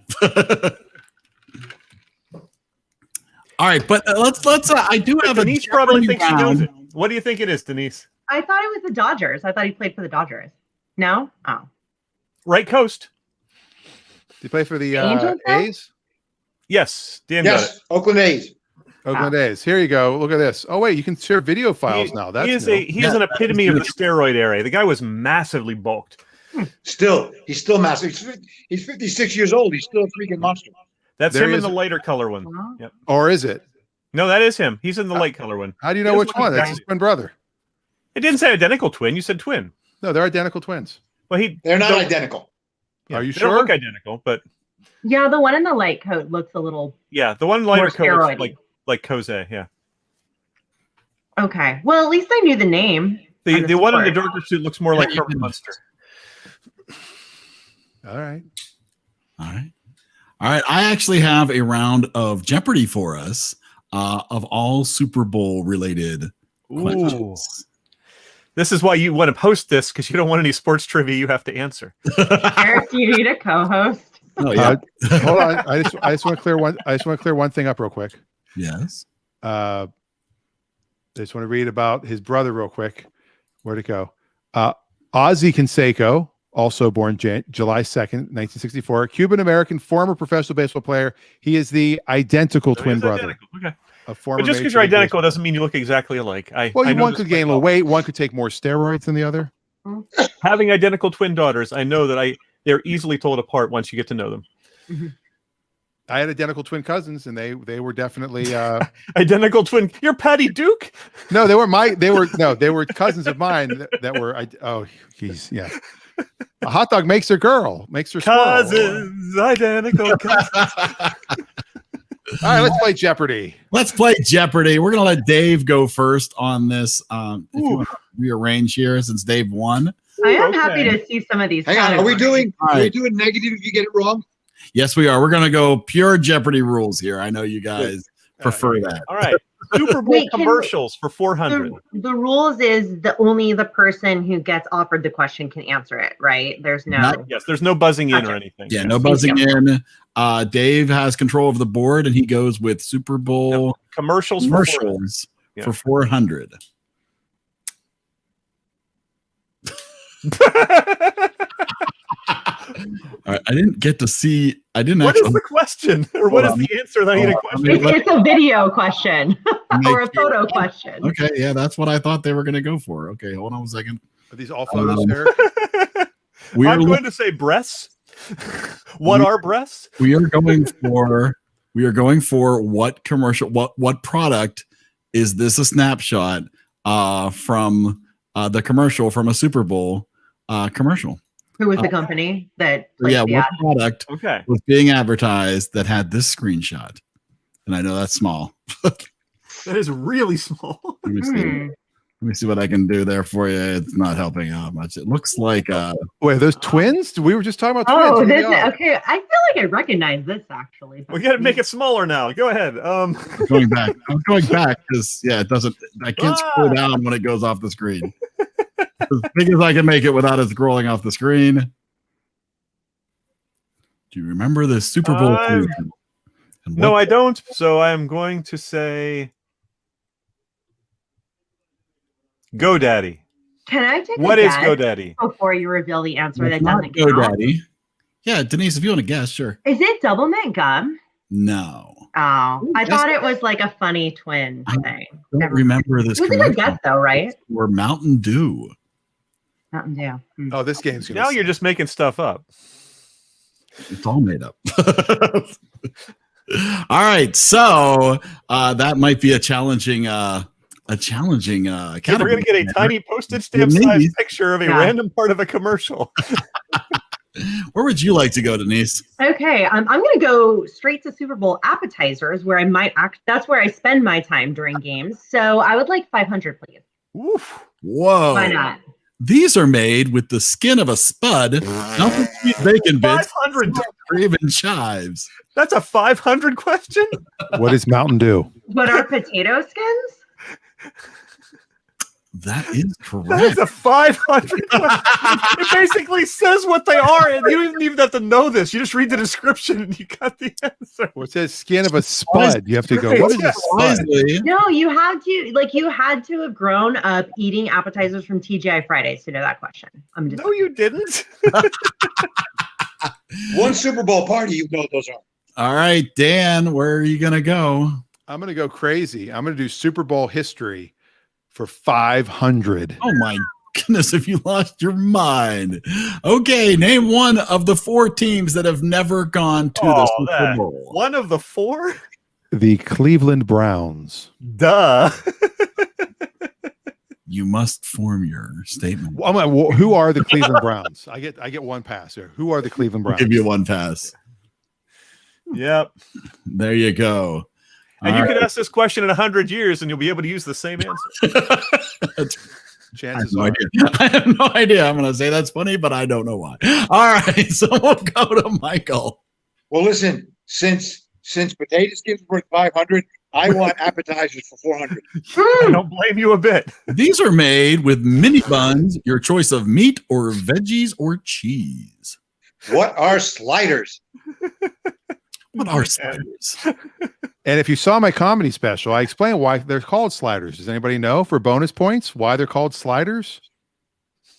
All right, but let's. I do have Denise probably thinks she knows it. What do you think it is, Denise? I thought it was the Dodgers. I thought he played for the Dodgers. No? Oh. Right coast. Did he play for the Angels, though? Oh. A's? Yes, Dan got it. Yes, Oakland A's. Oakland A's. Here you go. Look at this. Oh wait, you can share video files now. That's he is new. he is an epitome of the steroid era. The guy was massively bulked. He's still massive. He's 56 years old. He's still a freaking monster. That's There him he in is. the lighter color one. Wow. Yep. Or is it? No, that is him. He's in the light color one. How do you know He which doesn't one? look That's his twin brother. It didn't say identical twin. You said twin. No, they're identical twins. Well, They're not don't- identical. Are you they don't sure? look identical, but Yeah, the one in the light coat looks a little yeah, the one lighter more color steroidy. like Kose. Yeah, Okay. Well, at least I knew the name. the and one in the sport. darker suit looks more like Yeah, Herman Munster. All right. All right. All right. I actually have a round of Jeopardy for us of all Super Bowl related questions. This is why you want to post this, because you don't want any sports trivia you have to answer. Eric, do you need a co-host? Oh, yeah. Hold on. I just want to clear one. I just want to clear one thing up real quick. Yes. I just want to read about his brother real quick. Where'd it go? Ozzie Canseco, also born July 2nd, 1964, Cuban-American former professional baseball player. He is the identical So twin he's brother. identical. Okay. Of former But just Major because you're League identical Baseball. doesn't mean you look exactly alike. I Well, know one this could quite gain a well. little weight. One could take more steroids than the other. Having identical twin daughters, I know that they're easily told apart once you get to know them. I had identical twin cousins, and they were definitely Identical twin. You're Patty Duke. no, they were cousins of mine that were. Oh, geez, yeah. A hot dog makes her girl, makes her squirrel. Cousins, identical cousins. All right, let's play Jeopardy. Let's play Jeopardy. We're going to let Dave go first on this. If you want to rearrange here since Dave won. I am okay. happy to see some of these. Hang on. Are we categories. doing negative if you get it wrong? Yes, we are. We're going to go pure Jeopardy rules here. I know you guys prefer that. All right. Super Bowl Wait, can- commercials for 400. The rules is only the person who gets offered the question can answer it, right? There's no. Not- Yes, there's no buzzing in or Gotcha. anything. Yeah, Yes. no buzzing in. Dave has control of the board, and he goes with Super Bowl Commercials for 400. commercials Yeah. for 400. All right, I didn't get to see. I didn't What is actually the question? Or what is Hold on. the answer that I need a Hold on. question? It's a video question make or a sure- photo question. Okay, yeah, that's what I thought they were going to go for. Okay, hold on a second. Are these all photos, Um, Eric? We are I'm going to say breasts. What are breasts? we are going for what commercial, what product is this a snapshot from the commercial from a Super Bowl commercial? Who was the company that So, yeah, placed the what ad? product Okay. was being advertised that had this screenshot? And I know that's small. That is really small. Let me see. Hmm. Let me see what I can do there for you. It's not helping out much. It looks like Wait, are those twins? We were just talking about twins. Oh, What are this they are? okay. I feel like I recognize this actually. We got to make it smaller now. Go ahead. going back. I'm going back because it doesn't. I can't scroll down when it goes off the screen. As big as I can make it without it scrolling off the screen. Do you remember the Super Bowl? commercial? And No, what- I don't. So I'm going to say GoDaddy. Can I take What a is guess GoDaddy? before you reveal the answer It's that not doesn't count? GoDaddy. Yeah, Denise, if you want to guess, sure. Is it double mint gum? No, Oh, I Yes. thought it was like a funny twin I thing. don't Never- remember this It was a good commercial. guess though, right? Or Mountain Dew. Mountain Dew. Hmm. Oh, this game's gonna Now you're suck. just making stuff up. It's all made up. All right, so that might be a challenging category. We're going to get a tiny postage stamp Denise. size picture of a Yeah. random part of a commercial. Where would you like to go, Denise? Okay, I'm going to go straight to Super Bowl appetizers, where I might that's where I spend my time during games. So I would like 500, please. Oof. Whoa! Why not? These are made with the skin of a spud, not the sweet bacon bits, 500. or even chives. That's a 500 question? What is Mountain Dew? What are potato skins? That is That is correct. a 500 question. It basically says what they are, and you didn't even have to know this. You just read the description and you got the answer. Well, it says skin of a spud. You have to go, what is a spud? Wisely. No, you had to have grown up eating appetizers from TGI Fridays to know that question. I'm just No, you didn't. One Super Bowl party, you know those are. All right, Dan, where are you going to go? I'm going to go crazy. I'm going to do Super Bowl history for 500. Oh, my goodness, if you lost your mind. Okay, name one of the 4 teams that have never gone to the Super Bowl. One of the 4? The Cleveland Browns. Duh. You must form your statement. Who are the Cleveland Browns? I get one pass here. Who are the Cleveland I'll Browns? give you one pass. Yep. There you go. And All you could right. ask this question in 100 years and you'll be able to use the same answer. Chances I are. have no idea. I'm going to say that's funny, but I don't know why. All right, so we'll go to Michael. Well, listen, since potato skins worth 500, I want appetizers for 400. I don't blame you a bit. These are made with mini buns, your choice of meat or veggies or cheese. What are sliders? What are sliders? And if you saw my comedy special, I explained why they're called sliders. Does anybody know for bonus points why they're called sliders?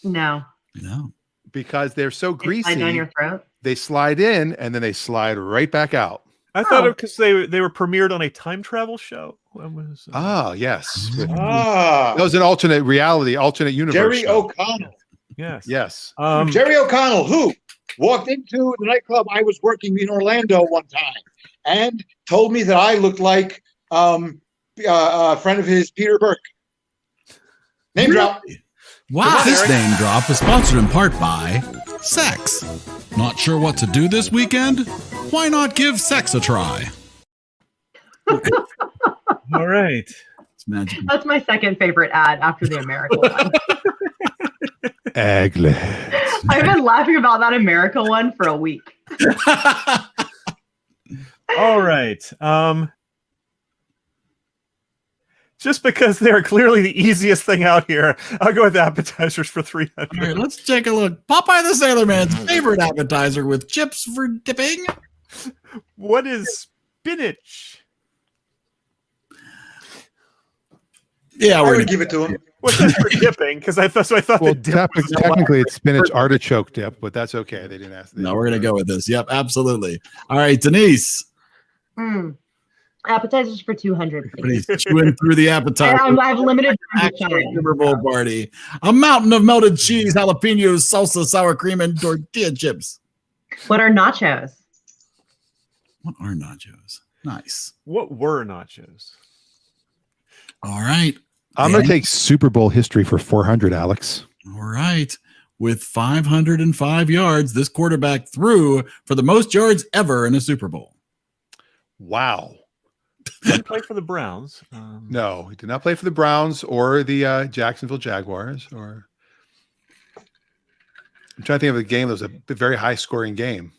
no. No. Because they're so They slide down greasy, your throat. they slide in and then they slide right back out. I thought Oh. it because they were premiered on a time travel show. When was, Ah, yes. Ah, That was an alternate reality, alternate universe. Jerry show. O'Connell. yes. Yes. Jerry O'Connell, who walked into the nightclub I was working in Orlando one time and told me that I looked like a friend of his, Peter Burke. Name drop. Wow. This name drop is sponsored in part by sex. Not sure what to do this weekend? Why not give sex a try? All right. It's magical. That's my second favorite ad after the America one. Egglet. I've been laughing about that America one for a week. All right. Just because they're clearly the easiest thing out here, I'll go with appetizers for 300. All right, let's take a look. Popeye the Sailor Man's favorite appetizer with chips for dipping. What is spinach? Yeah, I we're would gonna give it to him. What's that for dipping? Because I thought Well, the dip was technically it's spinach artichoke dip, but that's okay. They didn't ask. No, we're gonna go with this. Yep, absolutely. All right, Denise. Appetizers for 200, please. Everybody's chewing through the appetizer. I have limited time to Actual shine. Super Bowl party. A mountain of melted cheese, jalapenos, salsa, sour cream, and tortilla chips. What are nachos? What are nachos? Nice. What were nachos? All right. I'm going to take Super Bowl history for 400, Alex. All right. With 505 yards, this quarterback threw for the most yards ever in a Super Bowl. Wow. Didn't play for the Browns. No, he did not play for the Browns or the Jacksonville Jaguars. Or I'm trying to think of a game that was a very high-scoring game.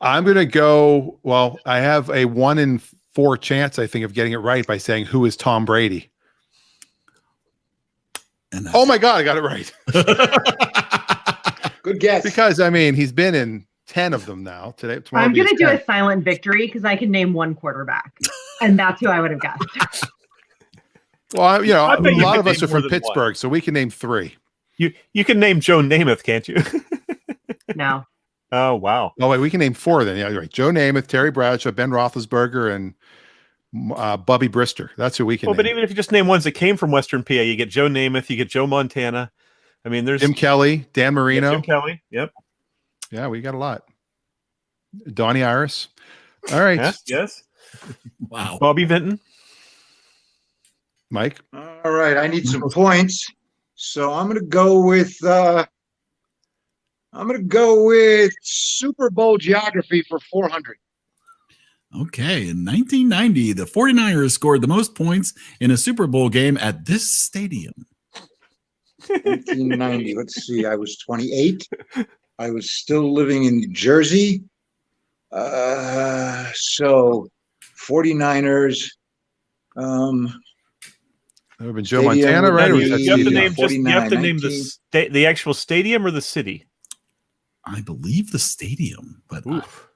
I'm going to go. Well, I have a 1 in 4 chance, I think, of getting it right by saying who is Tom Brady. And Oh my God, I got it right. Good guess. Because I mean, he's been in 10 of them now. Tomorrow I'm will be going to his do 10th. a silent victory because I can name one quarterback. And that's who I would have guessed. Well, I a bet you lot could of us name are more from than Pittsburgh, so we can name 3. You can name Joe Namath, can't you? No. Oh wow. Oh wait, we can name 4 then. Yeah, you're right. Joe Namath, Terry Bradshaw, Ben Roethlisberger, and Bubby Brister. That's who we can Well, but name. even if you just name ones that came from Western PA, you get Joe Namath, you get Joe Montana. I mean, there's Jim Kelly, Dan Marino. Jim Kelly. Yep. Yeah, we got a lot. Donnie Iris. All right, Yes. wow. Bobby Vinton. Mike. All right, I need some points, so I'm gonna go with Super Bowl geography for 400. Okay. In 1990, the 49ers scored the most points in a Super Bowl game at this stadium. 1990. Let's see. I was 28. I was still living in New Jersey. So 49ers. That would have been Joe Stadium Montana, would right? Or be- was that You have to Steve name Young? just. You have to 49, name 19. the actual stadium or the city. I believe the stadium, but Oof.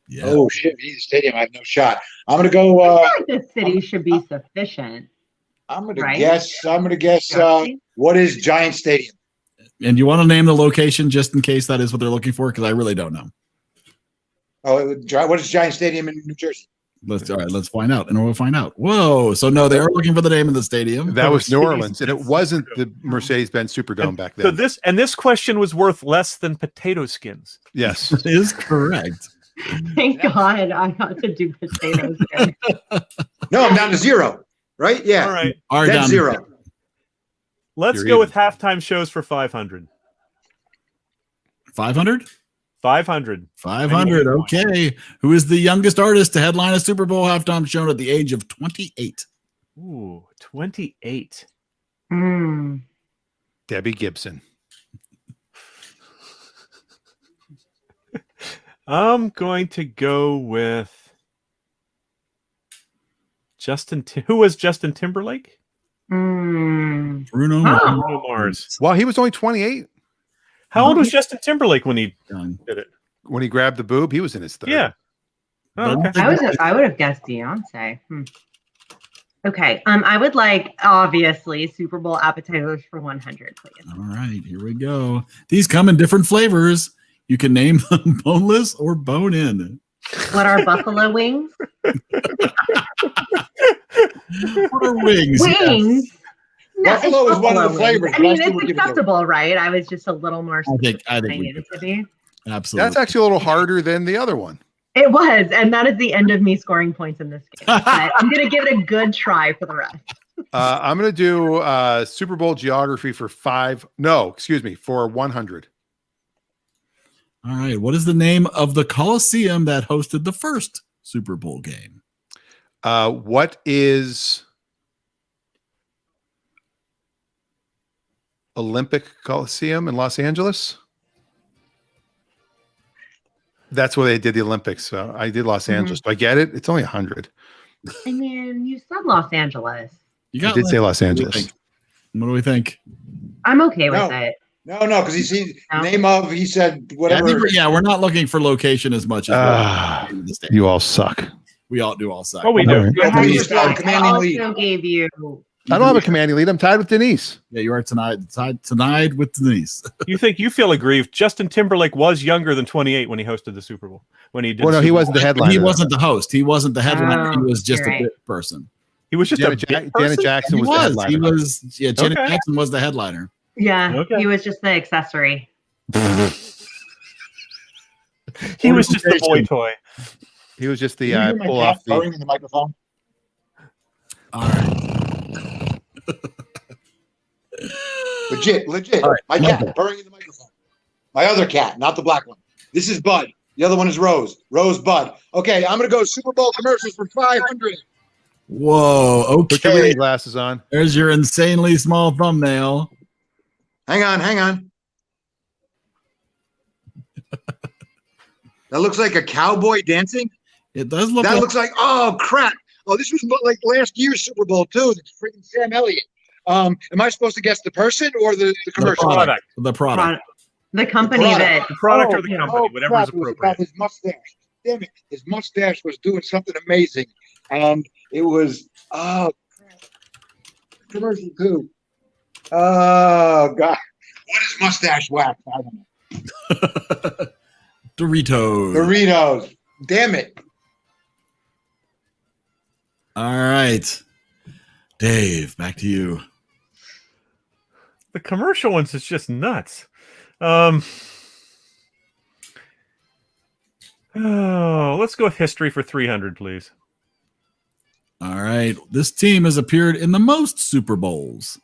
yeah. Oh shit! We need a stadium. I have no shot. I'm gonna go. I feel like the city should be sufficient. I'm gonna Right? guess. I'm gonna guess. Geography? What is Giant Stadium? And you want to name the location just in case that is what they're looking for? Because I really don't know. Oh, what is Giant Stadium in New Jersey? Let's find out, and we'll find out. Whoa! So no, they are looking for the name of the stadium. That was New Mercedes-Benz Orleans, and it wasn't the Mercedes-Benz Superdome back So then. this question was worth less than potato skins. Yes. That is correct. Thank God I got to do potatoes. again. No, I'm down to 0. Right? Yeah. All right. Are That's down 0. Let's You're go even. with halftime shows for 500. 500. 500. 500. Okay. Who is the youngest artist to headline a Super Bowl halftime show at the age of 28? Ooh, 28. Mm. Debbie Gibson. I'm going to go with Justin. Who was Justin Timberlake? Mm. Bruno. Oh. Bruno Mars. Well, he was only 28 How old was Justin Timberlake when he Young. did it? when he grabbed the boob. He was in his 30s. Yeah. Oh, okay. I would have guessed Beyonce. Okay. I would like obviously Super Bowl appetizers for 100, please. All right, here we go. These come in different flavors. You can name them boneless or bone in. What are buffalo wings? What are wings? Wings. No, Buffalo it's is one of the buffalo wings. flavors. I mean, Last year it's we give it to- acceptable, right? I was just a little more I think than I we needed to be. absolutely. That's actually a little harder than the other one. It was, and that is the end of me scoring points in this game. But I'm gonna give it a good try for the rest. I'm going to do Super Bowl geography for 100. All right. What is the name of the Coliseum that hosted the first Super Bowl game? What is Olympic Coliseum in Los Angeles? That's where they did the Olympics. So I did Los Angeles. Do I get it? It's only 100. I mean, you said Los Angeles. You I did say Los What do you Angeles. think? What do we think? I'm okay with No. it. No, because he No. name of. He said Yeah, I whatever. think we're not looking for location as much as Ah, the stadium. you all suck. We all do all suck. Oh, we All do. right. Yeah, I, please just, start I commanding also lead. gave you. I don't have a commanding lead. I'm tied with Denise. Yeah, you are tonight with Denise. You feel aggrieved? Justin Timberlake was younger than 28 when he hosted the Super Bowl. When he did. Well, no, he Super wasn't the Bowl. headliner. He wasn't the host. He wasn't the headliner. He Oh, was just you're a right. bit person. He was just Janet, a bit Janet person? Jackson He was the was. headliner. He was. Yeah, Janet Okay. Jackson was the headliner. Yeah, Okay. he was just the accessory. He was just a boy toy. He was just the Can you hear my pull cat off the. purring in the microphone. All right. Legit. All right, My cat purring in the microphone. My other cat, not the black one. This is Bud. The other one is Rose. Rose Bud. Okay, I'm gonna go Super Bowl commercials for 500. Whoa. Put your Okay. reading glasses on. There's your insanely small thumbnail. Hang on. That looks like a cowboy dancing. It does look. That like, looks like, oh crap. Oh, this was like last year's Super Bowl too. It's freaking Sam Elliott. Am I supposed to guess the person or the commercial? product. The product. The company product. that The product or the you know, company, whatever crap, is it was appropriate. about his mustache. Damn it. His mustache was doing something amazing. And it was, oh, crap. Commercial too. Oh, God. What is mustache wax? I don't know. Doritos. Doritos. Damn it. All right. Dave, back to you. The commercial ones is just nuts. Let's go with history for 300, please. All right. This team has appeared in the most Super Bowls.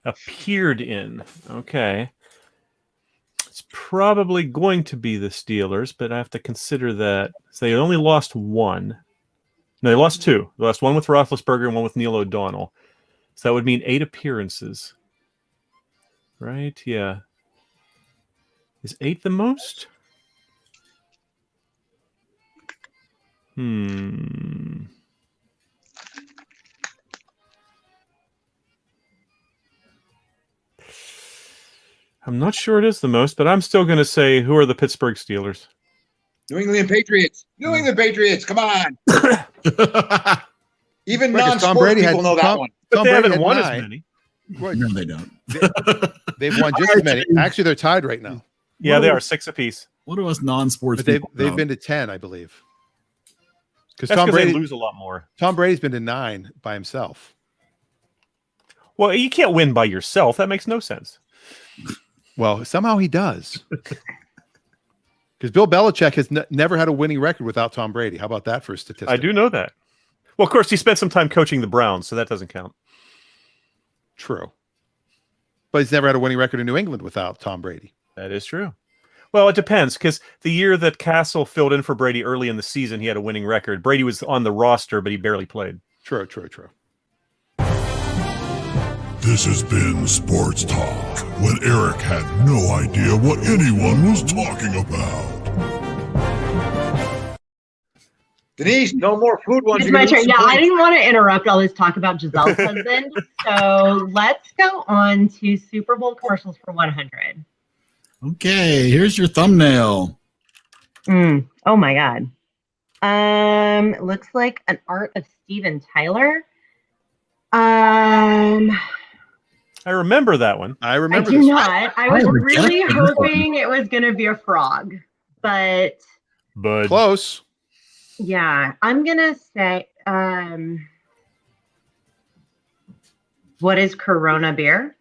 Appeared in. Okay. It's probably going to be the Steelers, but I have to consider that. So they only lost one. No, they lost two. They lost one with Roethlisberger and one with Neil O'Donnell. So that would mean 8 appearances. Right? Yeah. Is 8 the most? I'm not sure it is the most, but I'm still going to say, who are the Pittsburgh Steelers? New England Patriots. New England Patriots. Come on. Even Right, 'cause Tom non-sports Brady people had know that Tom- one. But Tom they Brady haven't had won 9. as many. What? No, they don't. They've won just as many. Actually, they're tied right now. Yeah, they are 6 apiece. What do us non-sports But they've people know? been to 10, I believe. Because That's Tom because they Brady lose a lot more. Tom Brady's been to 9 by himself. Well, you can't win by yourself. That makes no sense. Well, somehow he does. Because Bill Belichick has never had a winning record without Tom Brady. How about that for a statistic? I do know that. Well, of course, he spent some time coaching the Browns, so that doesn't count. True. But he's never had a winning record in New England without Tom Brady. That is true. Well, it depends, because the year that Castle filled in for Brady early in the season, he had a winning record. Brady was on the roster, but he barely played. True. This has been Sports Talk, when Eric had no idea what anyone was talking about. Denise, no more food ones. It's my turn. Yeah, I didn't want to interrupt all this talk about Giselle's husband. So let's go on to Super Bowl commercials for 100. Okay, here's your thumbnail. Oh my God. Looks like an art of Steven Tyler. I remember that one. I I remember do this. not. I was I really reject this hoping it was going to be a frog, but But Close. yeah, I'm going to say, what is Corona beer?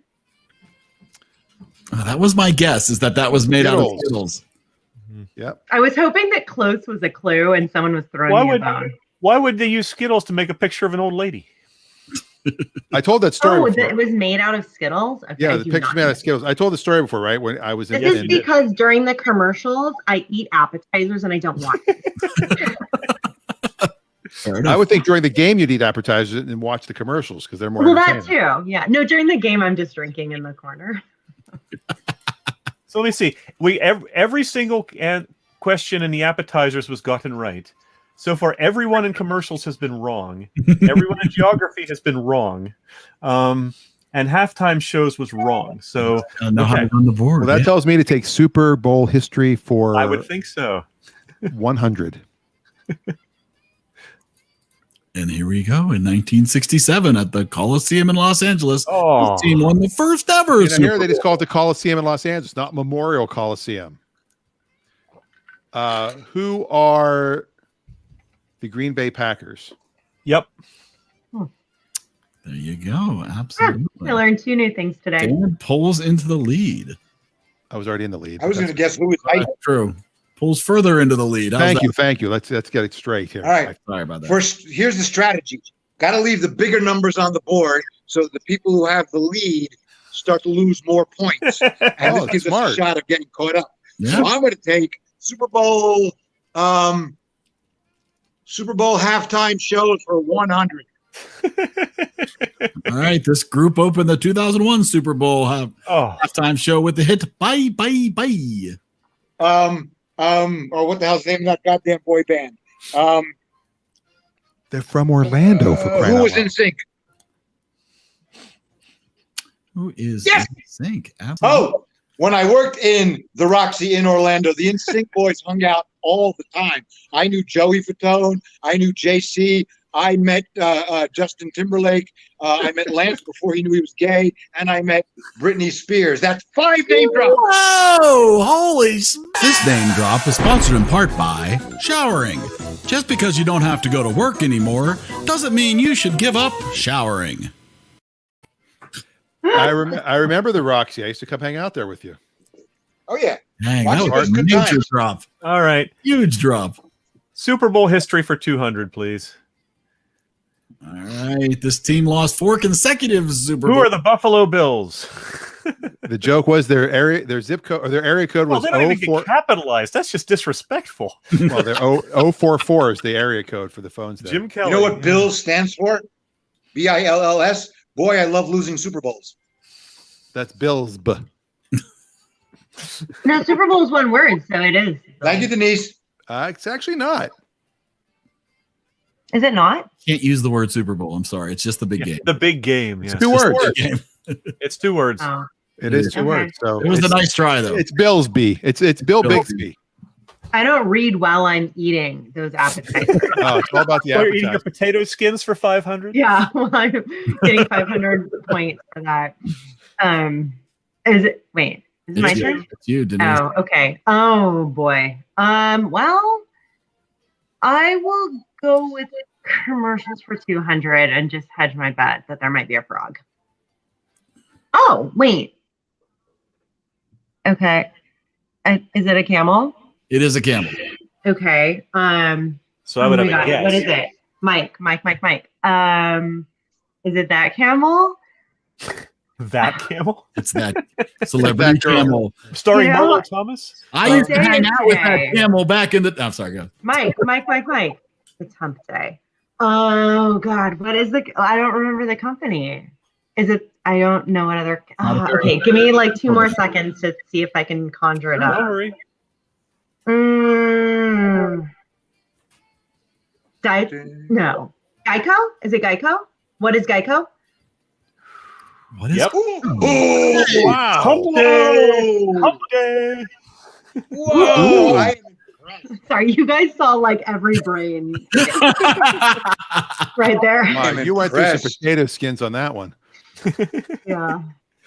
That was my guess, is that was made out of Skittles. Skittles. Yep. I was hoping that close was a clue and someone was throwing me a bone. why would they use Skittles to make a picture of an old lady? I told that story Oh, before. it was made out of Skittles? Okay, Yeah, I the do picture's not made out know. of Skittles. I told the story before, right? When I was in, This is because during the commercials, I eat appetizers and I don't want it. Fair enough. I would think during the game you'd eat appetizers and watch the commercials because they're more Well, that entertaining. too. Yeah. No, during the game, I'm just drinking in the corner. So let me see. Every single question in the appetizers was gotten right. So far, everyone in commercials has been wrong. Everyone in geography has been wrong. And halftime shows was wrong. So I know how to okay. run the board. Well, that yeah. tells me to take Super Bowl history for I would think so. 100. And here we go. In 1967 at the Coliseum in Los Angeles, Oh. this team won the first ever You know, Super here they just Bowl. call it the Coliseum in Los Angeles, not Memorial Coliseum. Who are the Green Bay Packers? Yep. There you go. Absolutely. I learned 2 new things today. Dan pulls into the lead. I was already in the lead. I was going to guess who was right. That's true. Pulls further into the lead. How's Thank that? you, thank you. Let's get it straight here. All right. Sorry about that. First, here's the strategy. Got to leave the bigger numbers on the board so that the people who have the lead start to lose more points. And Oh, this gives us smart. a shot of getting caught up. Yeah. So I'm going to take Super Bowl halftime shows for 100. All right. This group opened the 2001 Super Bowl halftime show with the hit Bye, Bye, Bye. Or what the hell's the name of that goddamn boy band? They're from Orlando for crying Who out was loud. in sync? Who is Yes! in sync? Absolutely. Oh, when I worked in the Roxy in Orlando, the NSYNC boys hung out all the time. I knew Joey Fatone. I knew JC. I met Justin Timberlake. I met Lance before he knew he was gay. And I met Britney Spears. That's 5 name drops. Whoa! Holy smack! This name drop is sponsored in part by showering. Just because you don't have to go to work anymore doesn't mean you should give up showering. I remember the Roxy. I used to come hang out there with you. Oh, yeah. Dang, Watch that it, was a good major times. drop. All right. Huge drop. Super Bowl history for 200, please. All right. This team lost 4 consecutive Super Who Bowl. are the Buffalo Bills? The joke was their zip code or their area code Well, was they don't even 04. get capitalized. That's just disrespectful. Well, they're 044 is the area code for the phones there. Jim Kelly. You know what Bills stands for? BILLS. Boy, I love losing Super Bowls. That's Bills. No, Super Bowl is one word, so it is. Thank you, Denise. It's actually not. Is it not? Can't use the word Super Bowl. I'm sorry. It's just the big game. The big game. Yeah. Two words. Big game. It's 2 words. Oh. It is two Okay. words. So It was a it's- nice try, though. It's Billsby. It's Bill Bill Bixby. I don't read while I'm eating those appetizers. Oh, it's all about the So you're eating your appetizer. potato skins for 500? Yeah, well, I'm getting 500 points for that. Is it? Wait, is it my It's you. turn? It's you, Denise. Oh, okay. Oh boy. Well, I will go with commercials for 200 and just hedge my bet that there might be a frog. Oh, wait. Okay. Is it a camel? It is a camel. Okay. So I would oh have my a God, guess. what is it? Mike. Is it that camel? That camel? It's that celebrity That girl. camel. Starring Yeah. Marlo Thomas? I used to What day hang is out with that today? camel back in the. I'm sorry, go. Mike. It's hump day. Oh God, what is I don't remember the company. Is it? I don't know what other. Okay, give me like 2 more seconds to see if I can conjure it Don't up. worry. No. Geico? Is it Geico? What is Geico? What is? Yep. Oh, Wow. Hump day! Hump day! whoa! I am impressed. Sorry, you guys saw like every brain right there. Come on, I'm you went through some impressed. potato skins on that one. Yeah.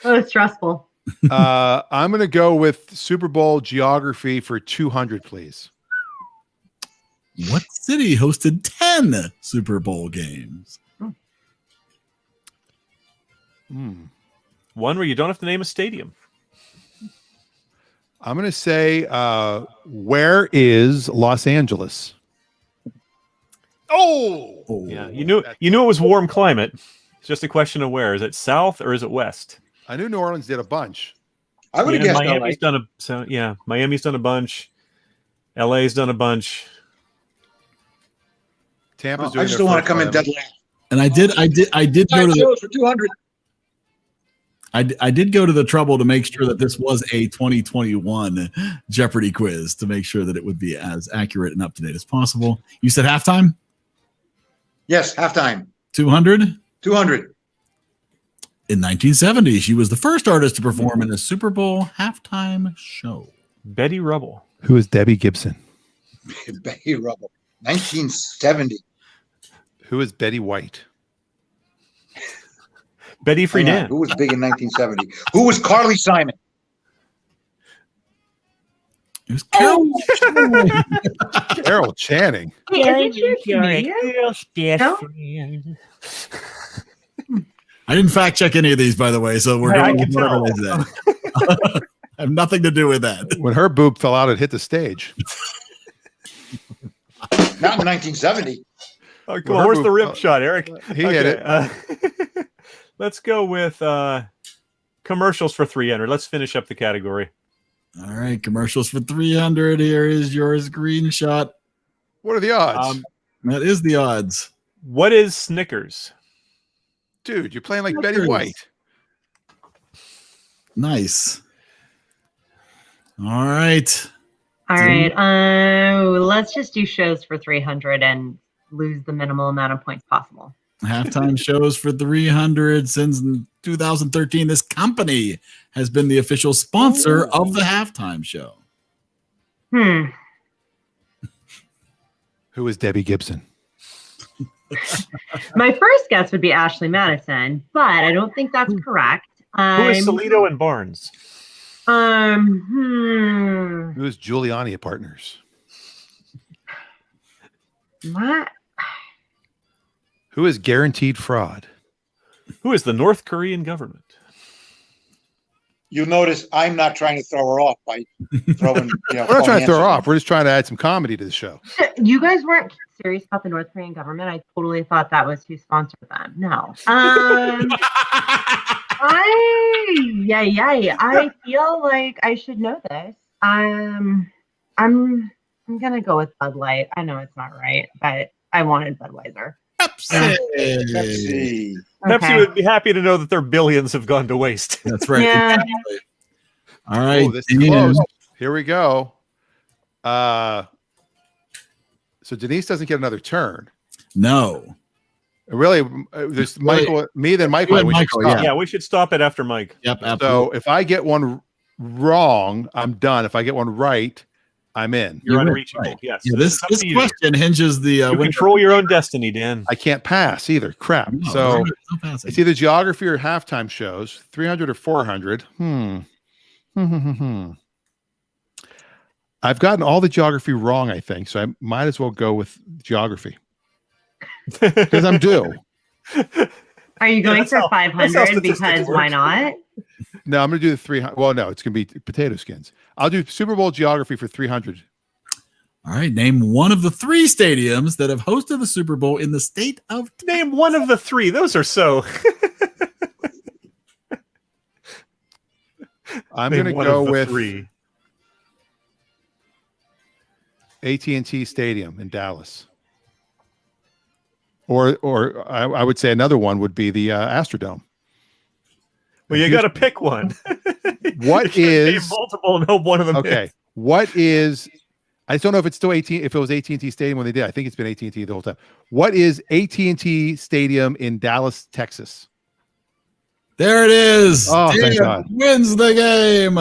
Oh, it's stressful. I'm going to go with Super Bowl geography for 200, please. What city hosted 10 Super Bowl games? One where you don't have to name a stadium. I'm going to say, where is Los Angeles? Oh, Yeah, you knew it was warm climate. It's just a question of where. Is it south or is it west? I knew New Orleans did a bunch. I would have Yeah, guessed Miami's LA. done Miami's done a bunch. LA's done a bunch. Tampa's I doing just their don't want to first come in one. dead last. And I did go to the Shows for 200. I did go to the trouble to make sure that this was a 2021 Jeopardy quiz to make sure that it would be as accurate and up to date as possible. You said halftime? Yes, halftime. 200? 200. In 1970, she was the first artist to perform in a Super Bowl halftime show. Betty Rubble. Who is Debbie Gibson? Betty Rubble. 1970. Who is Betty White? Betty Hang on, Friedan. who was big in 1970? Who was Carly Simon? It was Carol. Carol Channing. Isn't she a comedian? No? I didn't fact check any of these, by the way, so we're I going can with whatever tell. they said. I have nothing to do with that. When her boob fell out, it hit the stage. Not in 1970. Oh, come Well, on. her Where's the move- rim shot, Eric? He hit it. Let's go with commercials for 300. Let's finish up the category. All right, commercials for 300. Here is your screenshot. What are the odds? That is the odds. What is Snickers? Dude, you're playing like Betty Snickers. White. Nice. All right. All right. Let's just do shows for 300 and lose the minimal amount of points possible. Halftime shows for 300 since 2013. This company has been the official sponsor of the halftime show. Who is Debbie Gibson? My first guess would be Ashley Madison, but I don't think that's correct. Who is Salito and Barnes? Who is Giuliani Partners? What? Who is Guaranteed Fraud? Who is the North Korean government? You'll notice I'm not trying to throw her off by throwing. We're not trying to throw her off. We're just trying to add some comedy to the show. You guys weren't serious about the North Korean government. I totally thought that was who sponsored them. No. I feel like I should know this. I'm gonna go with Bud Light. I know it's not right, but I wanted Budweiser. Pepsi. Pepsi would be happy to know that their billions have gone to waste. That's right. Yeah. All right. Oh, this is close. Here we go. So Denise doesn't get another turn. No. Really, there's Michael, me, then Michael. and We should Michael, stop. Yeah, we should stop it after Mike. Yep, So absolutely. if I get one wrong, I'm done. If I get one right, I'm in. You're You're unreachable. right. Yes. Yeah, this this is up this to you. question hinges the You winner. control your own destiny, Dan. I can't pass either. Crap. No, So no passing. it's either geography or halftime shows. 300 or 400. I've gotten all the geography wrong, I think. So I might as well go with geography because I'm due. Are you going that's for how 500 statistics because work. why not? No, I'm going to do the 300. Well, no, it's going to be potato skins. I'll do Super Bowl geography for 300. All right, name one of the 3 stadiums that have hosted the Super Bowl in the state of Name one of the 3. Those are so. I'm Name going to one go of the with 3. AT&T Stadium in Dallas. Or I would say another one would be the Astrodome. Well, you got to pick one. What You can't name is multiple and hope one of them okay? hits. What is? I just don't know if it's still if it was AT&T Stadium when they did. I think it's been AT&T the whole time. What is AT&T Stadium in Dallas, Texas? There it is. Oh, thank Dan God. wins the game.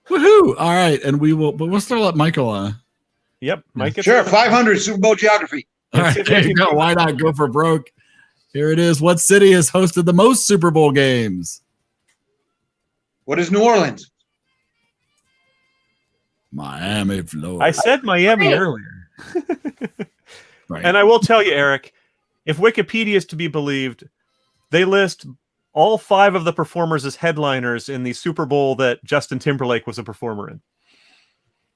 Woohoo! All right, and we'll still let Michael on. Yep, Mike. Sure, 500 Super Bowl geography. All right, there you go. Why not go for broke? Here it is. What city has hosted the most Super Bowl games? What is New Orleans? Miami, Florida. I said Miami earlier. Right. And I will tell you, Eric, if Wikipedia is to be believed, they list all 5 of the performers as headliners in the Super Bowl that Justin Timberlake was a performer in.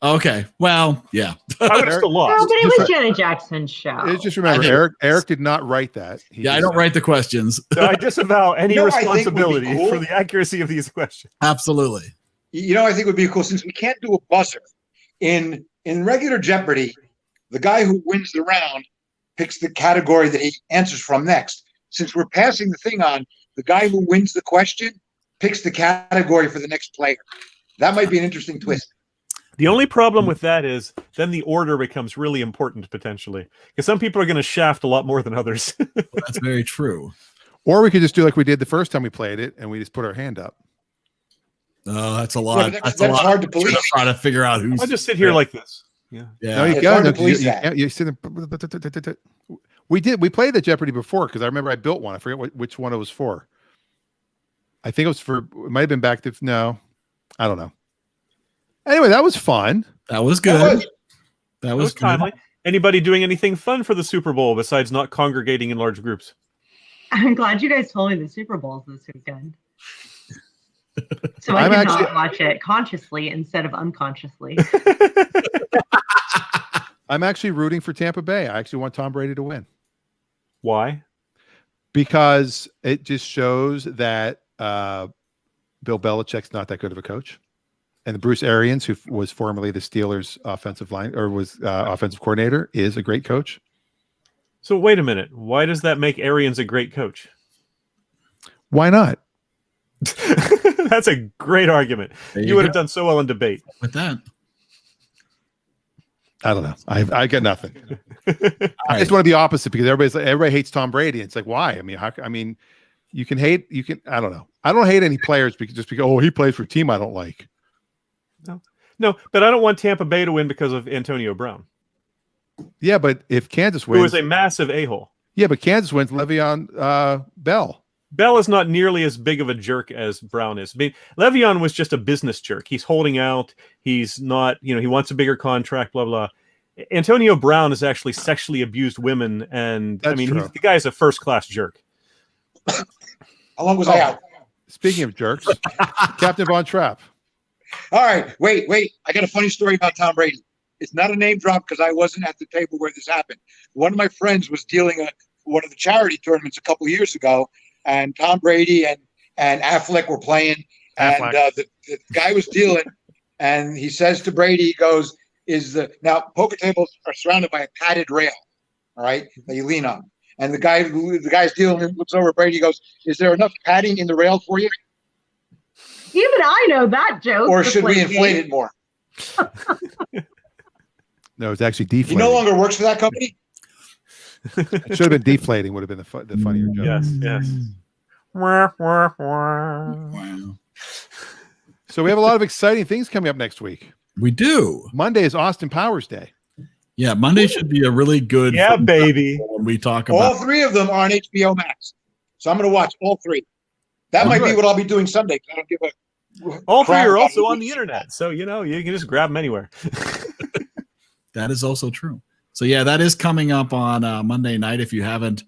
Okay. Well, yeah. I would have still No, lost. but it was Janet Jackson's show. Just remember, Eric did not write that. Yeah, I don't write the questions. So I disavow any You know what I think would be responsibility cool? for the accuracy of these questions. Absolutely. You know, I think would be cool since we can't do a buzzer in regular Jeopardy. The guy who wins the round picks the category that he answers from next. Since we're passing the thing on, the guy who wins the question picks the category for the next player. That might be an interesting twist. The only problem with that is then the order becomes really important potentially because some people are going to shaft a lot more than others. That's very true. Or we could just do like we did the first time we played it, and we just put our hand up. Oh, that's a lot. Yeah, that's that's a lot. hard to police. Trying to figure out who's. I'll just sit here like this. Yeah. Yeah. No, you It's go. hard to No, 'cause police you that. can't- you sit there. We played the Jeopardy before because I remember I built one. I forget which one it was for. I think it was for. It might have been back to no, I don't know. Anyway, that was fun. That was That good. was- That That was was timely. Anybody doing anything fun for the Super Bowl besides not congregating in large groups? I'm glad you guys told me the Super Bowl's this weekend. So I I'm can actually- not watch it consciously instead of unconsciously. I'm actually rooting for Tampa Bay. I actually want Tom Brady to win Why? because it just shows that Bill Belichick's not that good of a coach. And Bruce Arians, who was formerly the Steelers offensive line or was offensive coordinator, is a great coach. So wait a minute. Why does that make Arians a great coach? Why not? That's a great argument. There You would go. have done so well in debate. With that. I don't know. I got nothing. All I right. just want to be opposite because everybody hates Tom Brady. It's like, why? I mean, you can hate. You can. I don't know. I don't hate any players because he plays for a team I don't like. No, but I don't want Tampa Bay to win because of Antonio Brown, Yeah, but if Kansas who wins, is a massive a-hole. yeah, but Kansas wins. Le'Veon Bell. Bell is not nearly as big of a jerk as Brown is. I mean, Le'Veon was just a business jerk. He's holding out. He's not, he wants a bigger contract, blah, blah. Antonio Brown has actually sexually abused women. And That's true. the guy's a first-class jerk. How long was I out? Speaking of jerks, Captain Von Trapp. All right, wait. I got a funny story about Tom Brady. It's not a name drop because I wasn't at the table where this happened. One of my friends was dealing one of the charity tournaments a couple of years ago, and Tom Brady and Affleck were playing, and the guy was dealing, and he says to Brady, he goes, now poker tables are surrounded by a padded rail, all right, that you lean on. And the guy's dealing looks over at Brady, he goes, is there enough padding in the rail for you? Even I know that joke. Or should we inflate it more? No, it's actually He deflating. no longer works for that company? It should have been deflating. Would have been the funnier joke. Yes. Wow. So we have a lot of exciting things coming up next week. We do. Monday is Austin Powers Day. Yeah, Monday should be a really good fun baby. when we talk All about 3 of them are on HBO Max. So I'm going to watch all 3. That might be what I'll be doing Sunday. 'Cause I don't give a All 3 crap are about also on movies. the internet, so you can just grab them anywhere. that is also true. So yeah, that is coming up on Monday night. If you haven't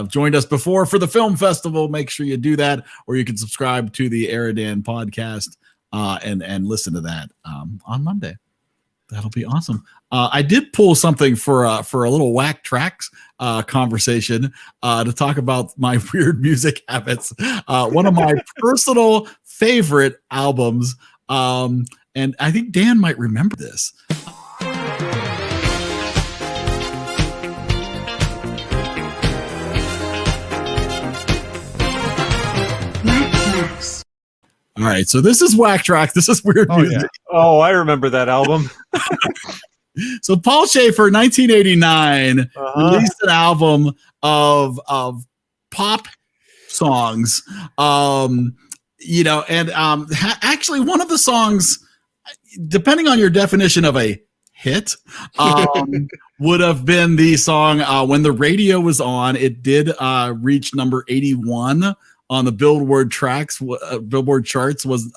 joined us before for the film festival, make sure you do that, or you can subscribe to the EriDan podcast and listen to that on Monday. That'll be awesome. I did pull something for a little whack tracks conversation to talk about my weird music habits. One of my personal favorite albums, and I think Dan might remember this. All right, so this is whack tracks. This is weird music. Yeah. Oh, I remember that album. So Paul Schaefer, 1989, released an album of pop songs. Actually, one of the songs, depending on your definition of a hit, would have been the song "When the Radio Was On." It did reach number 81 on the Billboard charts. Was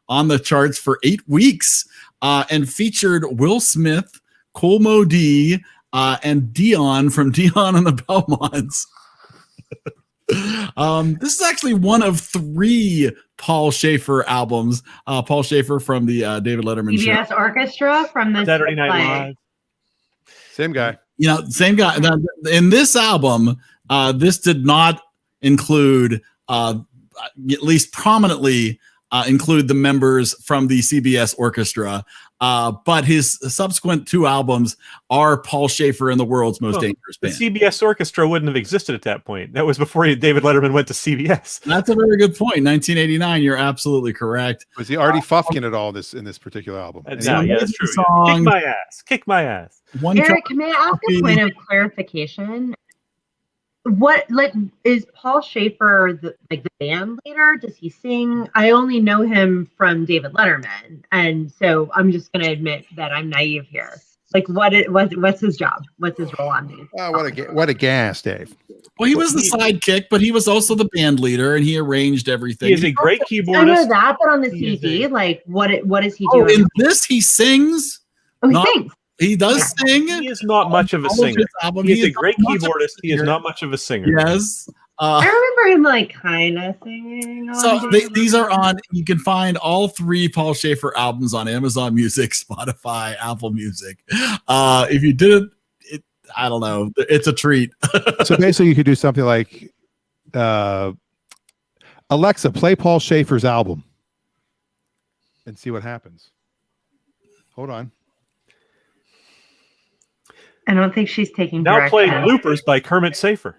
on the charts for 8 weeks. And featured Will Smith, Kool Moe Dee, and Dion from Dion and the Belmonts. This is actually one of 3 Paul Schaefer albums. Paul Schaefer from the David Letterman show. CBS Orchestra from the Saturday Night Live. Same guy. Same guy. In this album, this did not include, at least prominently, include the members from the CBS Orchestra, but his subsequent 2 albums are Paul Schaefer and the World's Most Dangerous The Band. CBS Orchestra wouldn't have existed at that point. That was before David Letterman went to CBS. That's a very good point. 1989, you're absolutely correct. Was he Artie Fufkin at all in this particular album? Yeah, that's true. Song, Kick my ass. Eric, may I ask a point of clarification? What is Paul Schaefer the band leader? Does he sing? I only know him from David Letterman, and so I'm just going to admit that I'm naive here. What's his job? What's his role on these? Oh, what a gas, Dave. Well, he was the sidekick, but he was also the band leader, and he arranged everything. He is a great keyboardist. I know that, but on the CD, what is he doing? In this, he sings. Oh, he sings. He does sing. He is not much of a singer. He is a great keyboardist. He is not much of a singer. Yes. I remember him kind of singing. So these are on. You can find all 3 Paul Schaefer albums on Amazon Music, Spotify, Apple Music. If you didn't, I don't know. It's a treat. So basically, you could do something like, Alexa, play Paul Schaefer's album, and see what happens. Hold on. I don't think she's taking Now direction. playing Loopers by Kermit Safer.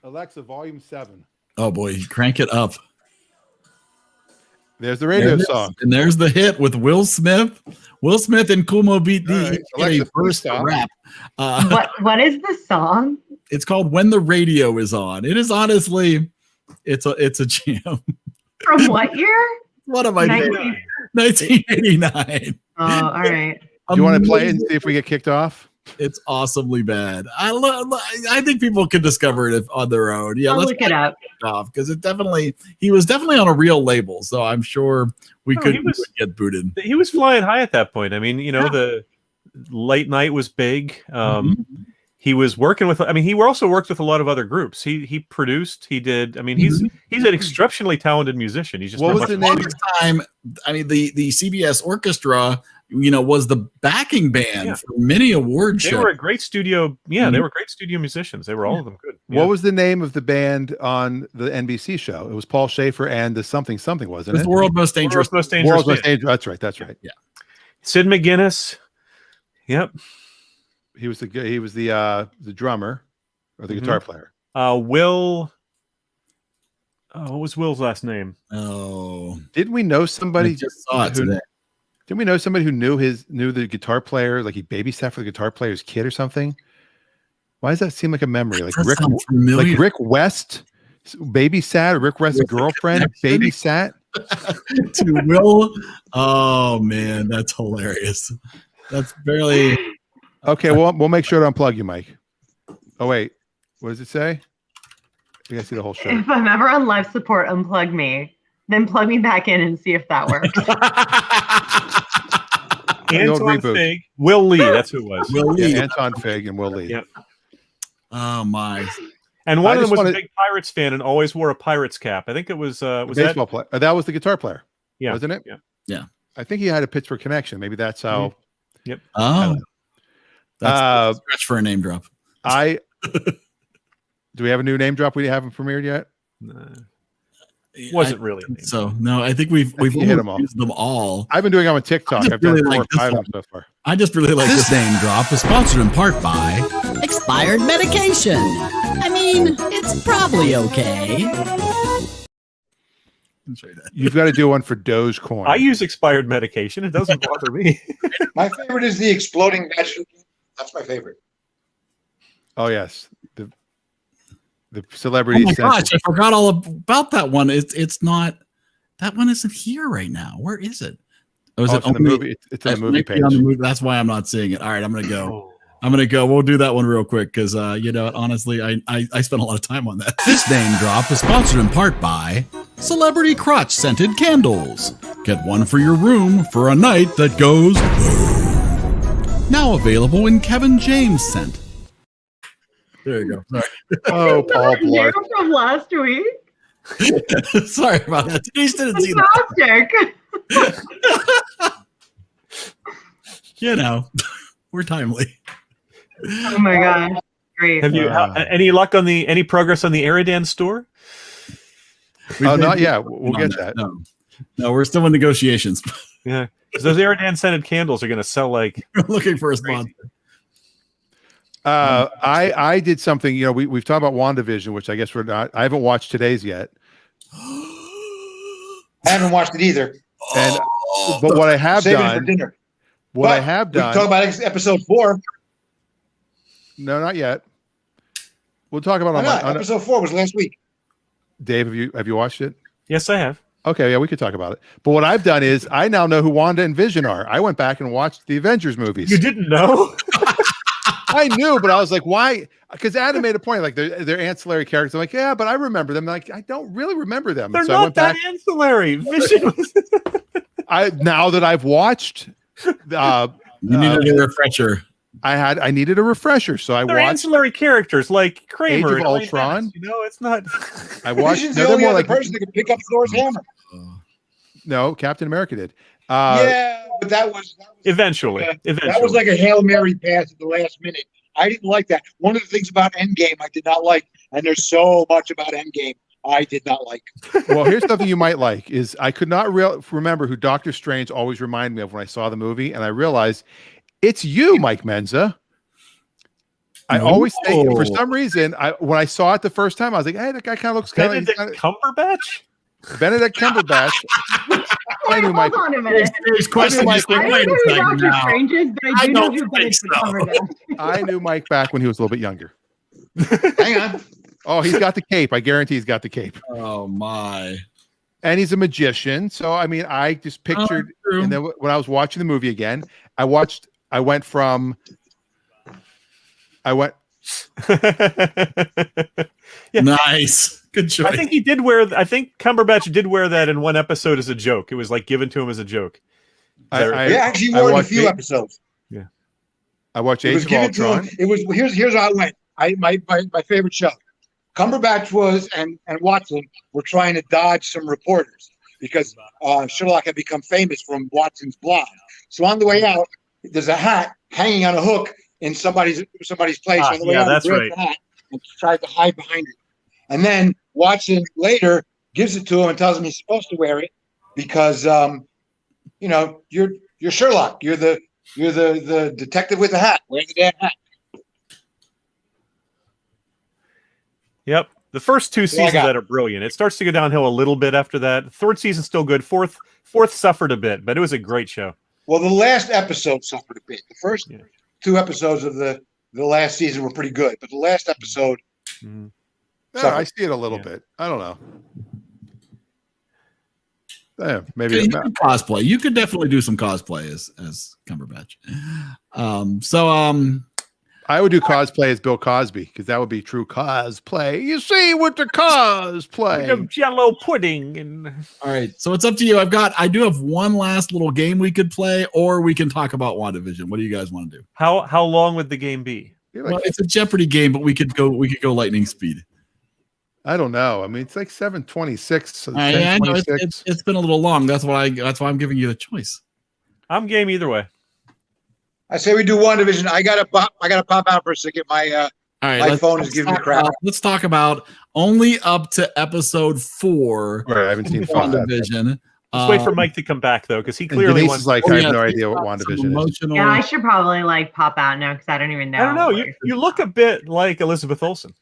Alexa, volume 7. Oh boy, crank it up. There's the radio song. And there's the hit with Will Smith. Will Smith and Kool Moe Dee Alexa, first stop. rap. What is the song? It's called "When the Radio Is On." It is honestly, it's a jam. From what year? What am I doing? 1989. Oh, all right. Do you want to play it and see if we get kicked off? It's awesomely bad. I think people can discover it on their own. Yeah, I'll look it up because he was definitely on a real label, so I'm sure we could get booted. He was flying high at that point. I mean, the late night was big. He was working with. I mean, he also worked with a lot of other groups. He produced. He did. I mean, he's an exceptionally talented musician. He's just what was the name? Time, I mean, the CBS Orchestra, was the backing band for many award shows. They were a great studio. Yeah, they were great studio musicians. They were all of them good. Yeah. What was the name of the band on the NBC show? It was Paul Schaefer and the something, wasn't it? The World's Most Dangerous. World's Most Dangerous. That's right. Yeah. Sid McGuinness. Yep. He was the drummer or the guitar player. Will. Oh, what was Will's last name? Oh, didn't we know somebody? I just saw it today. Didn't we know somebody who knew the guitar player, like he babysat for the guitar player's kid or something? Why does that seem like a memory? Like Rick West babysat, or Rick West's girlfriend babysat to Will. Oh man, that's hilarious. That's barely okay. Well, we'll make sure to unplug you, Mike. Oh wait, what does it say? You guys see the whole show. If I'm ever on life support, unplug me. Then plug me back in and see if that works. Anton Fig, Will Lee. That's who it was. Will Lee. Yeah, Anton Fig and Will Lee. Yep. Oh my! And one of them was a big Pirates fan and always wore a Pirates cap. I think it was baseball player. That was the guitar player. Yeah, wasn't it? Yeah. I think he had a Pittsburgh connection. Maybe that's how. Yep. Oh, that's a stretch for a name drop. Do we have a new name drop? We haven't premiered yet. Wasn't really. So no, I think we've hit them all. Used them all. I've been doing them on TikTok. I've done 4 or 5 of them so far. I just really like this name drop. Is sponsored in part by Expired medication. I mean, it's probably okay. You've got to do one for Dogecoin. I use expired medication. It doesn't bother me. My favorite is the exploding vegetable. That's my favorite. Oh yes, the celebrity. Oh my gosh, I forgot all about that one. It's not. That one isn't here right now. Where is it? Oh, is it on the movie? It's on the movie page. On the movie. That's why I'm not seeing it. All right, I'm gonna go. We'll do that one real quick because honestly, I spent a lot of time on that. This name drop is sponsored in part by Celebrity Crotch Scented Candles. Get one for your room for a night that goes boom. Now available in Kevin James scent. There you go. Sorry. Oh, Paul Blart. From last week. Sorry about that. Denise didn't see that. We're timely. Oh my god, great! Have you any luck on any progress on the EriDan store? Not yet. We'll get that. No, we're still in negotiations. Yeah, because those EriDan scented candles are going to sell like. We're looking for a sponsor. I did something. We've talked about WandaVision, which I guess we're not. I haven't watched today's yet. I haven't watched it either. But what I have Save done. it for dinner. I have done. We talk about episode 4. No, not yet. We'll talk about episode 4 was last week. Dave, have you watched it? Yes, I have. Okay, yeah, we could talk about it. But what I've done is I now know who Wanda and Vision are. I went back and watched the Avengers movies. You didn't know? I knew, but I was like, why? Because Adam made a point, like they're ancillary characters. I'm like, yeah, but I remember them. Like, I don't really remember them. They're so not that ancillary. Vision. Now that I've watched, you needed a refresher. I needed a refresher, so I They're watched ancillary characters like Kramer, Age of Ultron. It's not. I watched. Vision's the only other person that could pick up Thor's hammer. No, Captain America did. Yeah, but that was eventually. That was like a Hail Mary pass at the last minute. I didn't like that. One of the things about Endgame I did not like, and there's so much about Endgame I did not like. Well, here's something you might like: is I could not remember who Doctor Strange always reminded me of when I saw the movie, and I realized it's you, Mike Menza. I always think, for some reason, when I saw it the first time, I was like, "Hey, that guy kind of looks kind of Cumberbatch." Benedict Cumberbatch. I knew Mike. Hold on a minute. I knew Mike back when he was a little bit younger. Hang on. Oh, he's got the cape. I guarantee he's got the cape. Oh my! And he's a magician. So I mean, I just pictured. And then when I was watching the movie again, I went. Yeah. Nice. Good choice. I think Cumberbatch did wear that in one episode as a joke. It was like given to him as a joke. I actually wore it in a few episodes. Yeah. I watched Age of Ultron. It was here's how it went. My favorite show. Cumberbatch and Watson were trying to dodge some reporters because Sherlock had become famous from Watson's blog. So on the way out, there's a hat hanging on a hook in somebody's place. On the way out, that's right. The hat and tried to hide behind it. And then Watson later gives it to him and tells him he's supposed to wear it because you're Sherlock. You're the detective with the hat. Wear the damn hat. Yep. The first 2 seasons that are brilliant. It starts to go downhill a little bit after that. Third season's still good. Fourth suffered a bit, but it was a great show. Well, the last episode suffered a bit. The first 2 episodes of the last season were pretty good, but the last episode. Yeah, I see it a little bit. I don't know. Yeah, maybe you could cosplay. You could definitely do some cosplay as Cumberbatch. I would do cosplay as Bill Cosby because that would be true cosplay. You see, with the cosplay, Jello pudding, and all right. So it's up to you. I do have one last little game we could play, or we can talk about WandaVision. What do you guys want to do? How long would the game be? Well, it's a Jeopardy game, but we could go lightning speed. I don't know. I mean, it's like 7:26. I know it's been a little long. That's why I'm giving you the choice. I'm game either way. I say we do WandaVision. I gotta pop out for a second. My my phone is giving me crap. Let's talk about only up to episode 4. Right, I haven't seen WandaVision. Let's wait for Mike to come back though, because he clearly wants. I have no idea what WandaVision is. Yeah, I should probably pop out now because I don't even know. I don't know. You look a bit like Elizabeth Olsen.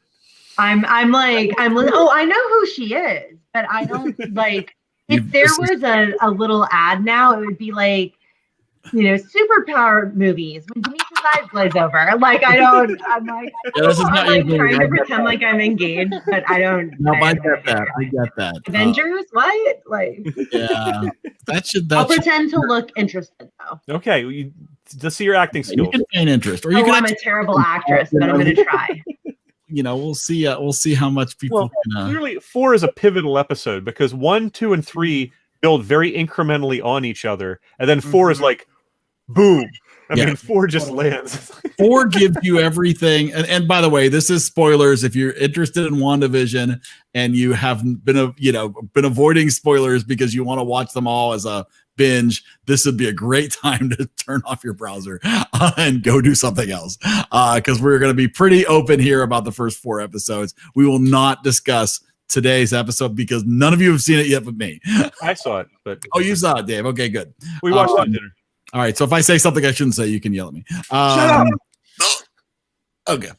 I'm I know who she is, but I don't like. If there was a little ad now, it would be like, superpower movies when Denise's eyes glaze over. Like I'm like, this is not I'm like trying to pretend like I'm engaged, but I don't. No, I get that. I get that. Avengers, what? Like, yeah, I'll pretend to look interested though. Okay, just see your acting skills. You can feign interest, or you can. I'm a terrible actress, but I'm going to try. We'll see. We'll see how much people. Clearly, 4 is a pivotal episode because 1, 2, and 3 build very incrementally on each other, and then 4 is like, boom. I mean, 4 just lands. 4 gives you everything. And by the way, this is spoilers. If you're interested in WandaVision and you have been avoiding spoilers because you want to watch them all as a binge, this would be a great time to turn off your browser and go do something else. Because we're going to be pretty open here about the first 4 episodes. We will not discuss today's episode because none of you have seen it yet but me. I saw it, but you saw it, Dave. Okay, good. We watched it at dinner. All right, so if I say something I shouldn't say, you can yell at me. Shut up. Okay.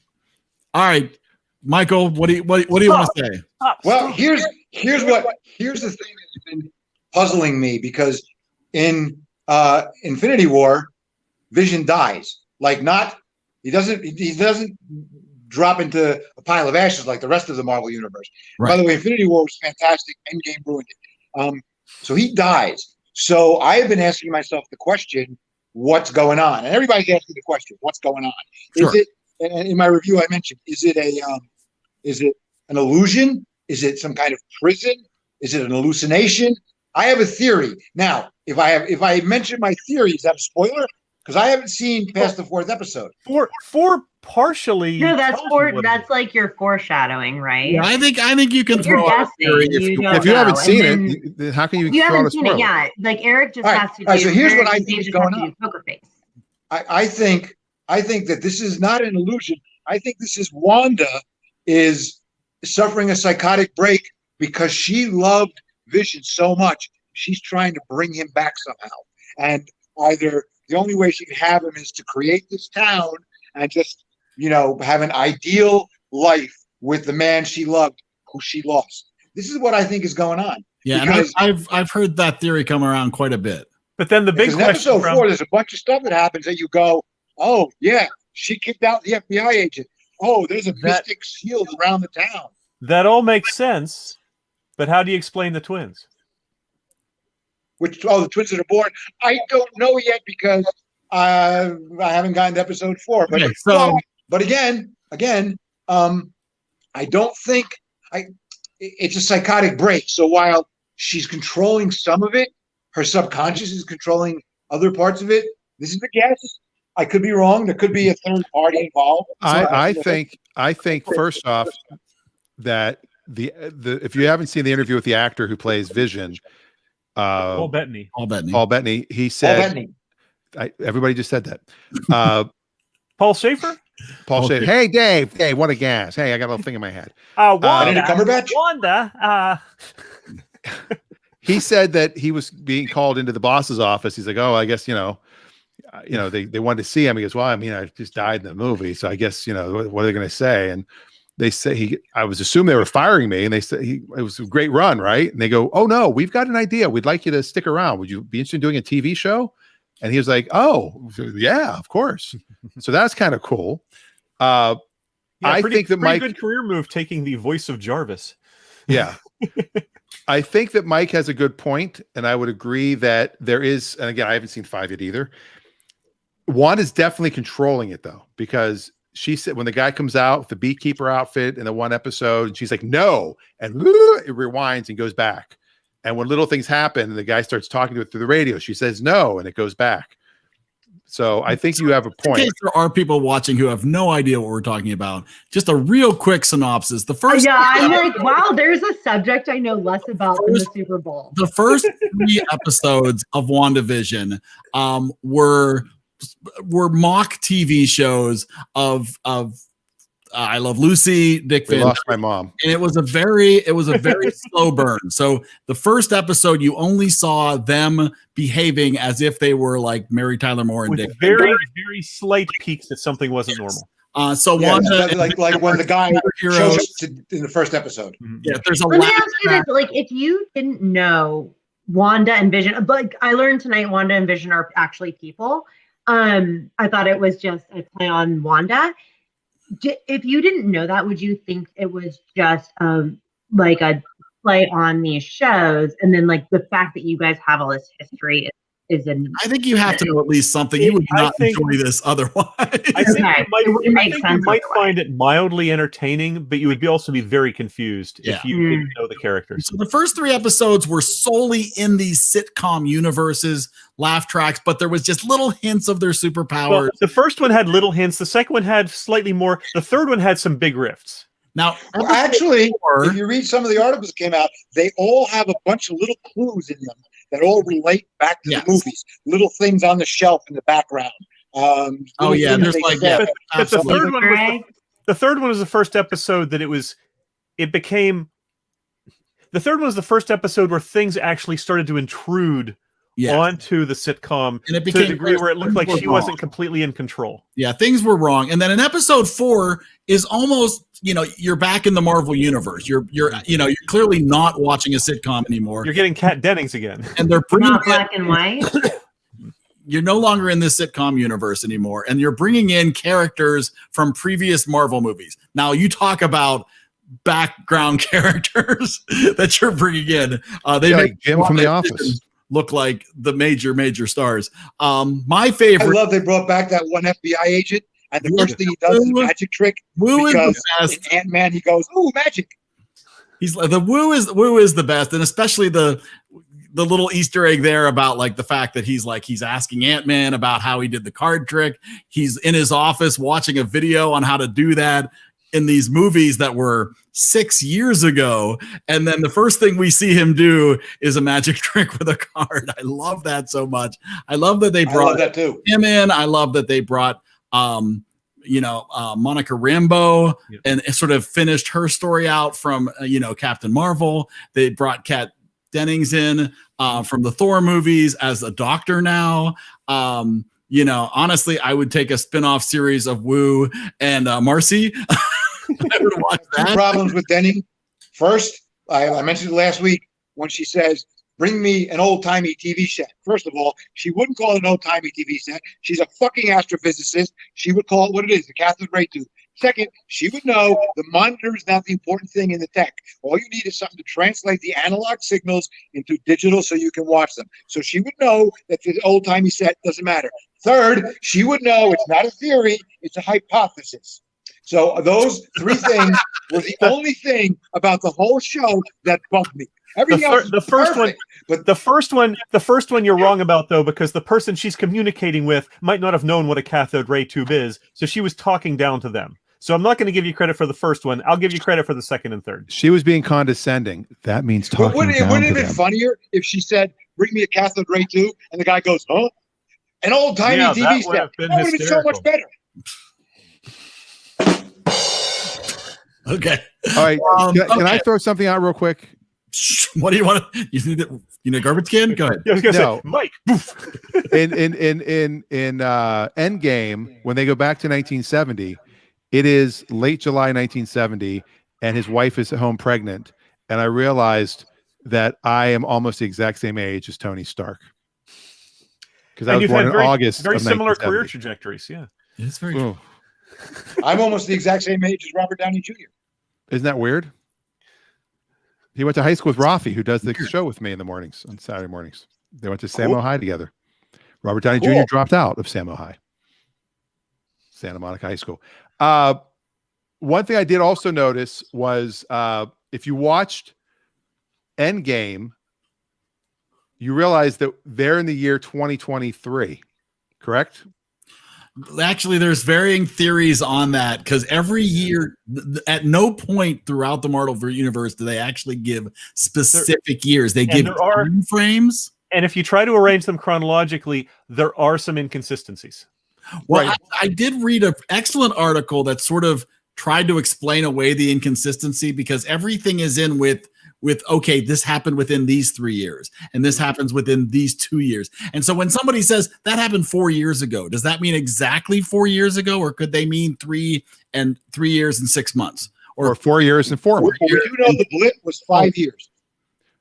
All right, Michael, what do you want to say? Well, here's the thing that's been puzzling me because in Infinity War, Vision dies. He doesn't drop into a pile of ashes like the rest of the Marvel universe. Right. By the way, Infinity War was fantastic. Endgame ruined it. So he dies. So I have been asking myself the question, what's going on? And everybody's asking the question, what's going on? Sure. Is it, and in my review I mentioned, is it an illusion? Is it some kind of prison? Is it an hallucination? I have a theory. Now, if I mention my theory, is that a spoiler? Because I haven't seen past the 4th episode. 4 partially. No, that's like your foreshadowing, right? Yeah, I think you can throw out theory if you haven't seen it. Then how can you? You haven't seen it yet. Like Eric just has to. So here's what I think is going on. Poker face. I think that this is not an illusion. I think this is Wanda is suffering a psychotic break because she loved Vision so much. She's trying to bring him back somehow, and either the only way she can have him is to create this town and just, have an ideal life with the man she loved, who she lost. This is what I think is going on. Yeah, and I've heard that theory come around quite a bit. But then the big question in episode 4, there's a bunch of stuff that happens that you go, oh yeah, she kicked out the FBI agent. Oh, there's a mystic shield around the town. That all makes sense, but how do you explain the twins? The twins that are born. I don't know yet because I haven't gotten to episode 4. But but again, I don't think it's a psychotic break. So while she's controlling some of it, her subconscious is controlling other parts of it. This is a guess. I could be wrong. There could be a third party involved. I think first off that the if you haven't seen the interview with the actor who plays Vision. Paul Bettany. He said, everybody just said that. Paul Schaefer? Paul Schaefer. Hey, Dave. Hey, what a gas. Hey, I got a little thing in my head. Wanda. Cumberbatch? Wanda. He said that he was being called into the boss's office. He's like, oh, I guess, they wanted to see him. He goes, well, I mean, I just died in the movie. So I guess, what are they going to say? And they say I was assuming they were firing me, and they said it was a great run, right? And they go, oh no, we've got an idea. We'd like you to stick around. Would you be interested in doing a TV show? And he was like, oh, yeah, of course. So that's kind of cool. I think that Mike, good career move taking the voice of Jarvis. Yeah. I think that Mike has a good point, and I would agree that there is, and again, I haven't seen 5 yet either. Wanda's definitely controlling it though, because she said when the guy comes out with the beekeeper outfit in the one episode, and she's like, no, and it rewinds and goes back. And when little things happen and the guy starts talking to it through the radio, she says no, and it goes back. So I think you have a point. In case there are people watching who have no idea what we're talking about, just a real quick synopsis. The first, I'm like, wow, there's a subject I know less about than the Super Bowl. The first 3 episodes of WandaVision were mock TV shows of I Love Lucy, Dick We Van lost Dyke, my mom. and it was a very slow burn. So the first episode, you only saw them behaving as if they were like Mary Tyler Moore and With Dick. very slight peaks that something wasn't normal. So Yeah, Wanda, like when the guy heroes, shows up in the first episode. yeah, there's a Let me laugh ask you track. this: like, if you didn't know Wanda and Vision, like I learned tonight, Wanda and Vision are actually people. I thought it was just a play on Wanda. If you didn't know that, would you think it was just like a play on these shows? And then like the fact that you guys have all this history is in. I think you have to know at least something. You would not enjoy this otherwise. I think Okay. you It wouldn't make might, sense otherwise. find it mildly entertaining, but you would also be very confused Yeah. if you didn't know the characters. So the first 3 episodes were solely in these sitcom universes, laugh tracks, but there was just little hints of their superpowers. Well, the first one had little hints. The second one had slightly more. The third one had some big rifts. Now, Well, actually, four- if you read some of the articles that came out, they all have a bunch of little clues in them that all relate back to Yes. the movies. Little things on the shelf in the background. oh little yeah, things there's they like said. yeah, But the absolutely. third one was the third one was the first episode that it became. The third one was the first episode where things actually started to intrude Yeah. onto the sitcom And it to became the degree where it looked like things she were wasn't wrong. completely in control. Yeah, things were wrong. And then in episode 4 is almost, you're back in the Marvel universe. You're clearly not watching a sitcom anymore. You're getting Kat Dennings again. And they're bringing Not black and white. you're no longer in this sitcom universe anymore, and you're bringing in characters from previous Marvel movies. Now you talk about background characters that you're bringing in. They Yeah, make like Jim from The WandaVision Office. look like the major stars. My I favorite. love they brought back that one FBI agent, and the first thing he does is a magic trick. Woo is the Because best. in Ant-Man, he goes, "Ooh, magic!" He's like the Woo is the best, and especially the little Easter egg there about like the fact that he's asking Ant-Man about how he did the card trick. He's in his office watching a video on how to do that in these movies that were 6 years ago, and then the first thing we see him do is a magic trick with a card. I love that so much. I love that they I love brought that too. him in. I love that they brought Monica Rambeau and sort of finished her story out from Captain Marvel. They brought Kat Dennings in from the Thor movies as a doctor now. Honestly, I would take a spin-off series of Woo and Marcy. I would watch Two that. problems with Denning. First, I mentioned it last week when she says, "Bring me an old-timey TV set." First of all, she wouldn't call it an old-timey TV set. She's a fucking astrophysicist. She would call it what it is, the cathode ray tube. Second, she would know the monitor is not the important thing in the tech. All you need is something to translate the analog signals into digital so you can watch them. So she would know that the old-timey set doesn't matter. Third, she would know it's not a theory, it's a hypothesis. So those 3 things were the only thing about the whole show that bugged me. Everything else is The first one, perfect, but the first one you're wrong about though, because the person she's communicating with might not have known what a cathode ray tube is, so she was talking down to them. So I'm not going to give you credit for the first one. I'll give you credit for the second and third. She was being condescending. That means But talking wouldn't it down have to been them. funnier if she said, "Bring me a cathode ray tube," and the guy goes, "Huh?" An old timey Yeah, TV that would set. have been That would have been so much hysterical. better. Okay. All right. Can I okay. throw something out real quick? What do you want to? You need a garbage can? Go ahead. Yeah, I was going to No. say, Mike. Poof. in Endgame, when they go back to 1970, it is late July 1970, and his wife is at home pregnant. And I realized that I am almost the exact same age as Tony Stark. because I was born in August. Very of similar career 1970. trajectories. Yeah. It's very Ooh, I'm almost the exact same age as Robert Downey Jr. isn't that weird? He went to high school with Rafi, who does the show with me in the mornings on Saturday mornings. They went to Samo High together. Robert Downey Jr. dropped out of Samo High, Santa Monica High School. One thing I did also notice was if you watched Endgame, you realize that they're in the year 2023, correct? Actually, there's varying theories on that because every year, at no point throughout the Marvel universe do they actually give specific years. They give time frames. And if you try to arrange them chronologically, there are some inconsistencies. Well, right. I did read an excellent article that sort of tried to explain away the inconsistency because everything is in with okay, this happened within these 3 years and this happens within these 2 years. And so when somebody says that happened 4 years ago, does that mean exactly 4 years ago, or could they mean 3 years and 6 months, or 4 years and 4 months? We do know the blip was 5 years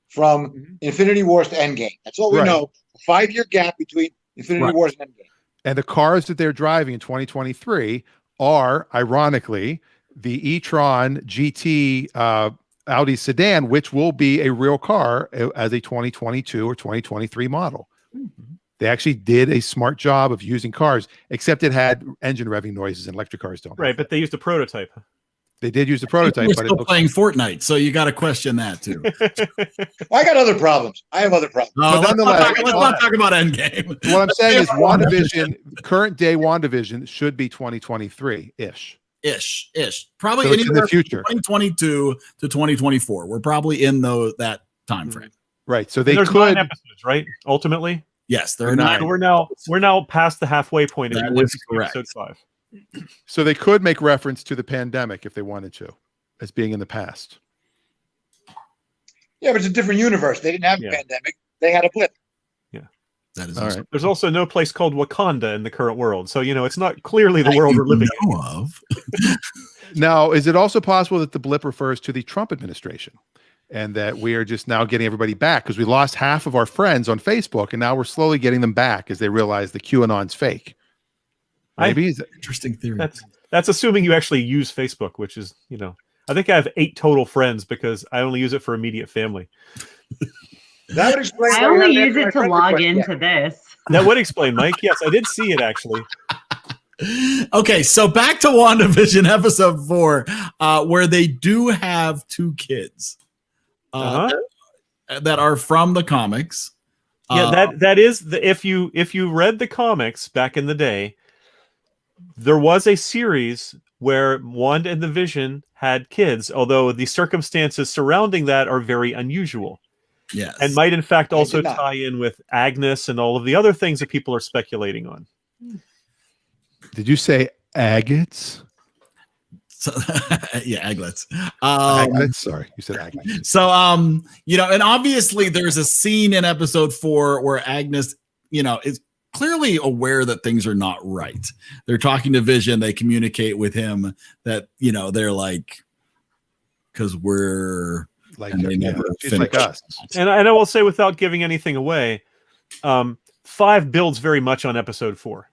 from Infinity Wars to Endgame. That's all we know. A 5-year gap between Infinity Wars and Endgame. And the cars that they're driving in 2023 are, ironically, the e-tron GT Audi sedan, which will be a real car as a 2022 or 2023 model. Mm-hmm. They actually did a smart job of using cars, except it had engine revving noises, and electric cars don't. Right, but they used a prototype. They did use the prototype, but still playing Fortnite, so you got to question that too. I got other problems. I have other problems. But nonetheless, let's not talk about Endgame. What I'm saying is, WandaVision, current day WandaVision, should be 2023-ish. Ish. Probably so anywhere in the future, 2022 to 2024. We're probably in that time frame. Right. So they there's could 9 episodes, right? Ultimately, yes, there are 9. We're now past the halfway point. That is correct. Episode 5. So they could make reference to the pandemic if they wanted to, as being in the past. Yeah, but it's a different universe. They didn't have a pandemic. They had a blip. Yeah. That is all right. There's also no place called Wakanda in the current world. So, it's not clearly the world we're living in. Of. Now, is it also possible that the blip refers to the Trump administration and that we are just now getting everybody back because we lost half of our friends on Facebook and now we're slowly getting them back as they realize the QAnon's fake? Maybe interesting theory. That's assuming you actually use Facebook, which is, I think I have 8 total friends because I only use it for immediate family. That would explain. I only use it to log into this. That would explain, Mike. Yes, I did see it actually. Okay, so back to WandaVision episode 4, where they do have 2 kids that are from the comics. Yeah, that is if you read the comics back in the day, there was a series where Wanda and the Vision had kids, although the circumstances surrounding that are very unusual. Yes. And might in fact also tie in with Agnes and all of the other things that people are speculating on. Did you say agates? So, yeah, aglets. Aglets, sorry, you said aglets. So, and obviously there's a scene in episode 4 where Agnes, is clearly aware that things are not right. They're talking to Vision. They communicate with him that, they're like, because we're like, she's like us. And I will say, without giving anything away, 5 builds very much on episode 4.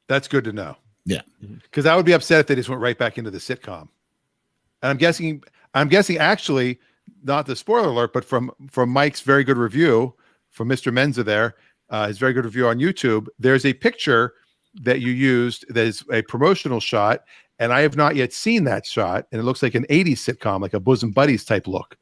That's good to know. Yeah, because I would be upset if they just went right back into the sitcom. And I'm guessing actually, not the spoiler alert, but from Mike's very good review from Mr. Menza there, his very good review on YouTube, there's a picture that you used that is a promotional shot, and I have not yet seen that shot, and it looks like an 80s sitcom, like a Bosom Buddies type look.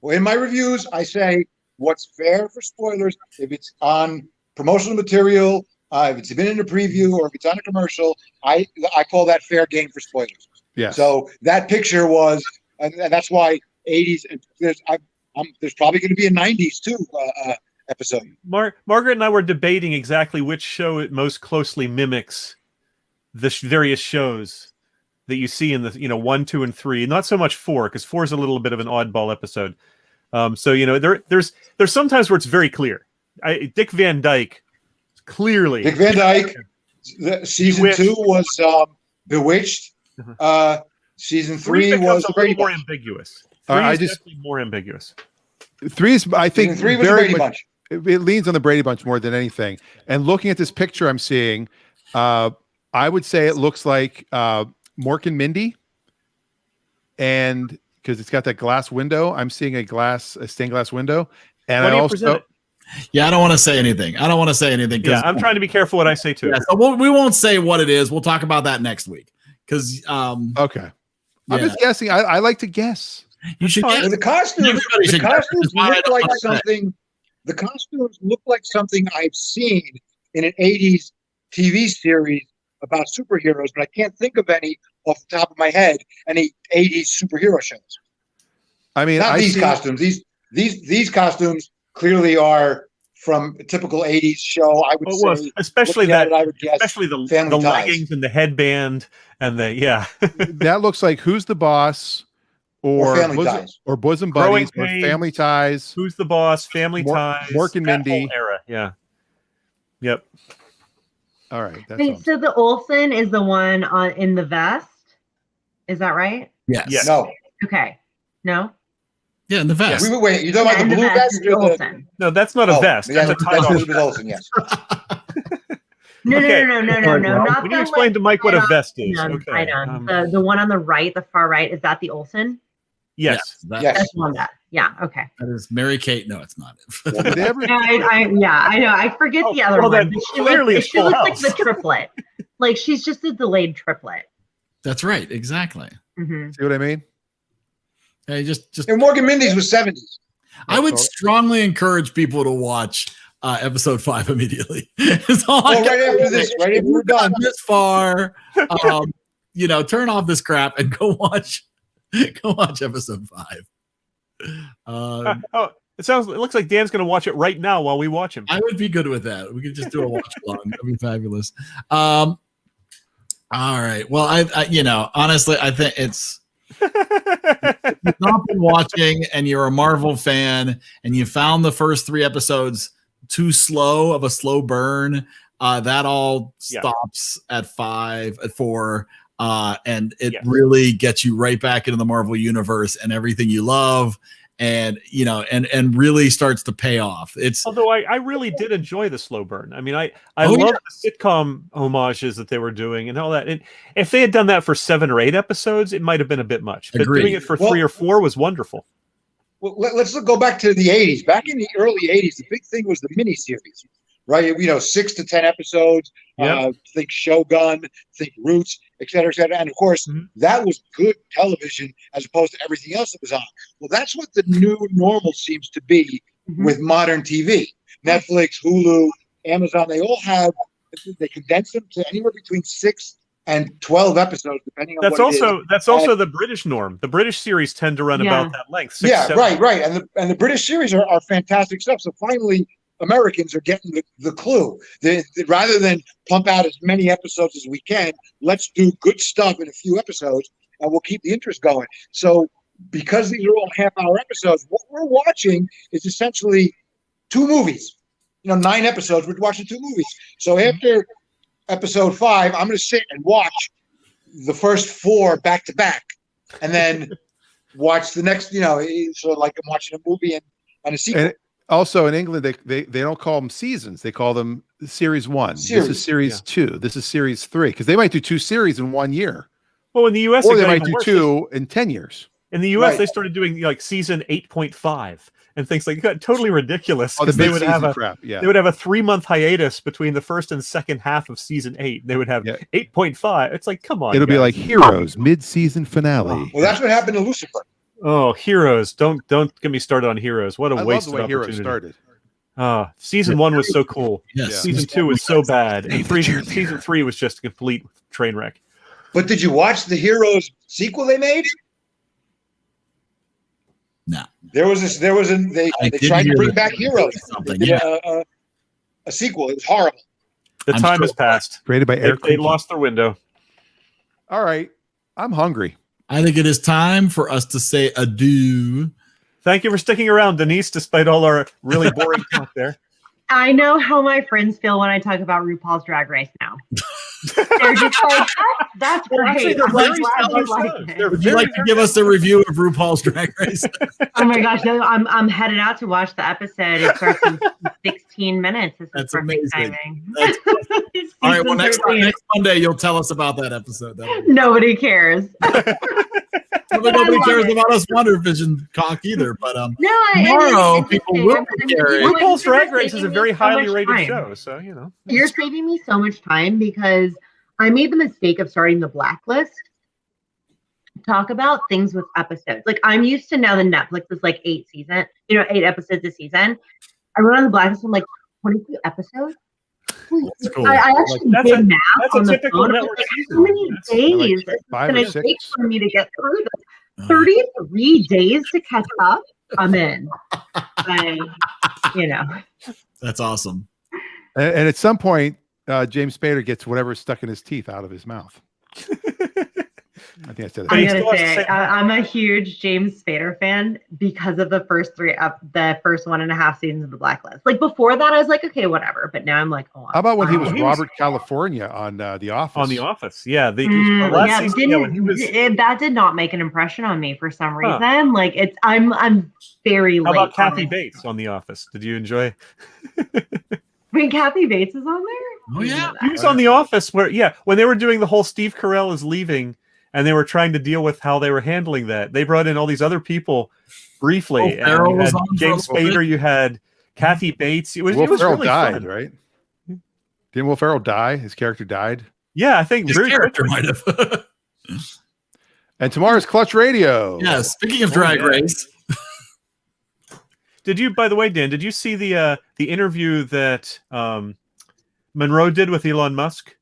Well, in my reviews, I say what's fair for spoilers, if it's on promotional material, if it's been in a preview, or if it's on a commercial, I call that fair game for spoilers. Yeah. So that picture was, and that's why 80s, there's probably going to be a 90s too episode. Margaret and I were debating exactly which show it most closely mimics the various shows that you see in the 1, 2, and 3. Not so much 4, because 4 is a little bit of an oddball episode. So there's sometimes where it's very clear. Dick Van Dyke, clearly. Dick Van Dyke, season Bewitched. 2 was Bewitched. Season 3 was a little more ambiguous. 3 is definitely more ambiguous. 3 is, I think, season 3 was very Brady Bunch. it leans on the Brady Bunch more than anything. And looking at this picture I'm seeing, I would say it looks like Mork and Mindy, and because it's got that glass window, I'm seeing a stained glass window. And Why do I you also present it? Yeah, I don't want to say anything. Yeah, I'm trying to be careful what I say too. Yeah, so we won't say what it is. We'll talk about that next week. Because okay, yeah. I'm just guessing. I like to guess. You should. Well, the costumes look like something. The costumes look like something I've seen in an '80s TV series about superheroes, but I can't think of any off the top of my head. Any '80s superhero shows. I mean, not these costumes. These costumes clearly are from a typical '80s show. I would say, especially that. I would guess, especially the Family Ties. leggings and the headband and the That looks like Who's the Boss, or Family Ties, or Bosom Growing Buddies, or Pains, Family Ties. Who's the Boss? Family Ties. Mork and that Mindy whole era. Yeah. Yep. All right. Wait, so the Olsen is the one in the vest? Is that right? Yes. No. Okay. No. Yeah, in the vest. Wait, you talking about the blue vest or the? No, that's not a vest. Yeah, That's a that's tie-off. Elizabeth Olsen. Yes. No, Okay. no. Not Can the you explain to Mike what a vest is? Okay. Okay. The one on the right, the far right, is that the Olsen? Yes. Yes. That's one that. Yeah. Okay. That is Mary Kate. No, it's not. Did they ever- I know. I forget the other well, one. then She clearly looks it's Full like House. the triplet. Like she's just a delayed triplet. That's right. Exactly. Mm-hmm. See what I mean? Hey, just. And Morgan Mindy's was '70s. I would strongly encourge people to watch episode 5 immediately. It's all I Well, right after this, right after we're done. this far, turn off this crap and go watch episode 5. It looks like Dan's going to watch it right now while we watch him. I would be good with that. We could just do a watch along. That'd be fabulous. All right. Well, I honestly, I think it's. If you've not been watching and you're a Marvel fan and you found the first 3 episodes too slow of a slow burn, that all stops at 4, and it really gets you right back into the Marvel universe and everything you love, and and really starts to pay off. Although I really did enjoy the slow burn. I mean, I love the sitcom homages that they were doing and all that. And if they had done that for 7 or 8 episodes, it might have been a bit much. But doing it for 3 or 4 was wonderful. Well, let's go back to the '80s. Back in the early '80s, the big thing was the miniseries, right? 6 to 10 episodes. Think Shogun, think Roots, et cetera, et cetera. And of course, that was good television as opposed to everything else that was on. Well, that's what the new normal seems to be with modern TV. Netflix, Hulu, Amazon, they all they condense them to anywhere between 6 and 12 episodes, depending on what it is. That's also the British norm. The British series tend to run about that length. 6, 7. Right. And the British series are fantastic stuff. So finally, Americans are getting the clue. Rather than pump out as many episodes as we can, let's do good stuff in a few episodes, and we'll keep the interest going. So because these are all half-hour episodes, what we're watching is essentially 2 movies. 9 episodes, we're watching 2 movies. So after episode 5, I'm going to sit and watch the first 4 back to back, and then watch the next. So like I'm watching a movie and a sequel. And also in England, they don't call them seasons; they call them series 1. This is series 2. This is series 3, because they might do 2 series in 1 year. Well, in the U.S., or they might do 2 in 10 years. In the U.S., they started doing like season 8.5 and things like that. Totally ridiculous. Oh, the they would have yeah. They would have a 3-month hiatus between the first and second half of season 8. They would have 8.5. It's like, come on. It'll be like Heroes mid-season finale. Well, that's what happened to Lucifer. Oh, Heroes! Don't get me started on Heroes. What a wasted love the way opportunity. Heroes started. Season 1 was so cool. Yes. Season 2 was so bad, and season 3 was just a complete train wreck. But did you watch the Heroes sequel they made? No. They tried to bring back Heroes. They did a sequel. It was horrible. The time has passed. Created by Eric. They lost their window. All right, I'm hungry. I think it is time for us to say adieu. Thank you for sticking around, Denise, despite all our really boring talk there. I know how my friends feel when I talk about RuPaul's Drag Race now. They're just like, that's Well, actually, great. they're I'm very glad you stellar like shows. it. They're Would you like to give us a review of RuPaul's Drag Race? Oh my gosh, no, I'm headed out to watch the episode. It starts in 16 minutes. This is That's perfect amazing. timing. That's All right. Well, Season 13. next Monday, you'll tell us about that episode. Nobody cares. Nobody cares about us Wonder Vision cock either. But tomorrow people will be caring. RuPaul's Drag Race is a very highly much rated time. show, so you know. You're saving me so much time because I made the mistake of starting the Blacklist to talk about things with episodes. Like I'm used to now the Netflix is like 8 episodes a season. I went on the Blacklist and like 22 episodes. That's cool. I actually That's did a- math that's a on the typical phone. I was network like, season. how many That's days like is 5 or going to 6. take for me to get through this? 33 days to catch up? I'm in. That's awesome. And at some point, James Spader gets whatever's stuck in his teeth out of his mouth. I think I said that. I'm he gonna still has to say say- I'm a huge James Spader fan because of the first 1.5 seasons of The Blacklist. Like before that, I was like, okay, whatever. But now I'm like, oh. How about when he was He was- Robert California on The Office? On The Office, yeah. The Mm, last yeah, season, when he was. that did not make an impression on me for some reason. Like I'm very How late. about Kathy on it. Bates on The Office? Did you enjoy? Wait, Kathy Bates is on there? Oh, yeah. He was on The Office when they were doing the whole Steve Carell is leaving and they were trying to deal with how they were handling that. They brought in all these other people briefly. Will Ferrell You was had on for a James little bit. Spader, you had Kathy Bates. It was Will Ferrell really died, fun. right? Didn't Will Ferrell die? His character died. Yeah, I think His very character quickly. might have. And tomorrow's Clutch Radio. Yeah. Speaking of Drag yeah. Race, Did you, by the way, Dan, did you see the interview that Monroe did with Elon Musk?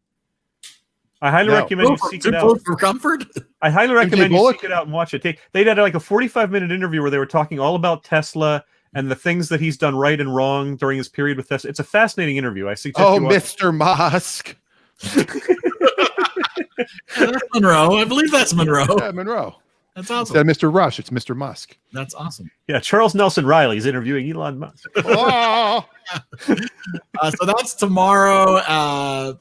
I highly recommend you seek it out. for comfort. I highly recommend you Bullock? seek it out and watch it. They did like a 45-minute interview where they were talking all about Tesla and the things that he's done right and wrong during his period with Tesla. It's a fascinating interview. I suggest Oh, you watch. Mr. Musk. That's Monroe. I believe that's Monroe. Yeah, Monroe. That's Instead awesome. of Mr. Rush, it's Mr. Musk. That's awesome. Yeah, Charles Nelson Riley is interviewing Elon Musk. Oh! So that's tomorrow,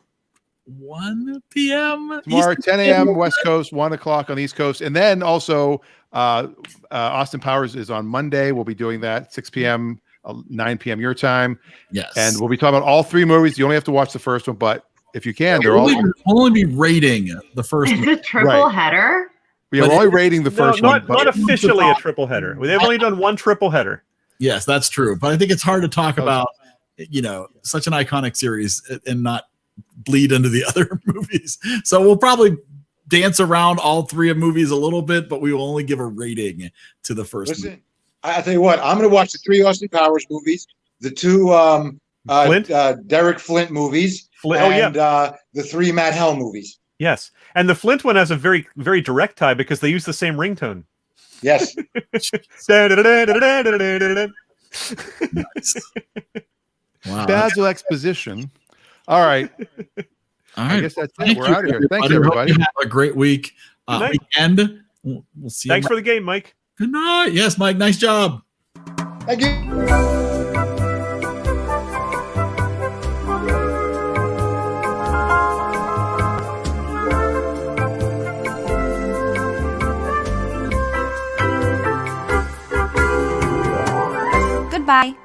1 p.m. Tomorrow, Eastern 10 a.m. Standard West Coast, 1 o'clock on the East Coast. And then also, Austin Powers is on Monday. We'll be doing that 6 p.m., 9 p.m. your time. Yes. And we'll be talking about all 3 movies. You only have to watch the first one, but if you can, they're we'll all. only be rating the first Is one. it triple header? We are but only it- rating the first no, one. not But officially a triple header. They've only done one triple header. Yes, that's true. But I think it's hard to talk about, such an iconic series and not bleed into the other movies. So we'll probably dance around all 3 of movies a little bit, but we will only give a rating to the first movie. Listen, I tell you what, I'm going to watch the 3 Austin Powers movies, the 2 Flint? Derek Flint movies, and the 3 Matt Hell movies. Yes. And the Flint one has a very, very direct tie because they use the same ringtone. Yes. Nice. Wow. Basil exposition. All right. All I right. guess that's it. Thank We're you, out of here. Thanks, Hope everybody. you have a great week. Good night. Weekend. We'll see you. Thanks for the game, Mike. Good night. Yes, Mike. Nice job. Thank you. Goodbye.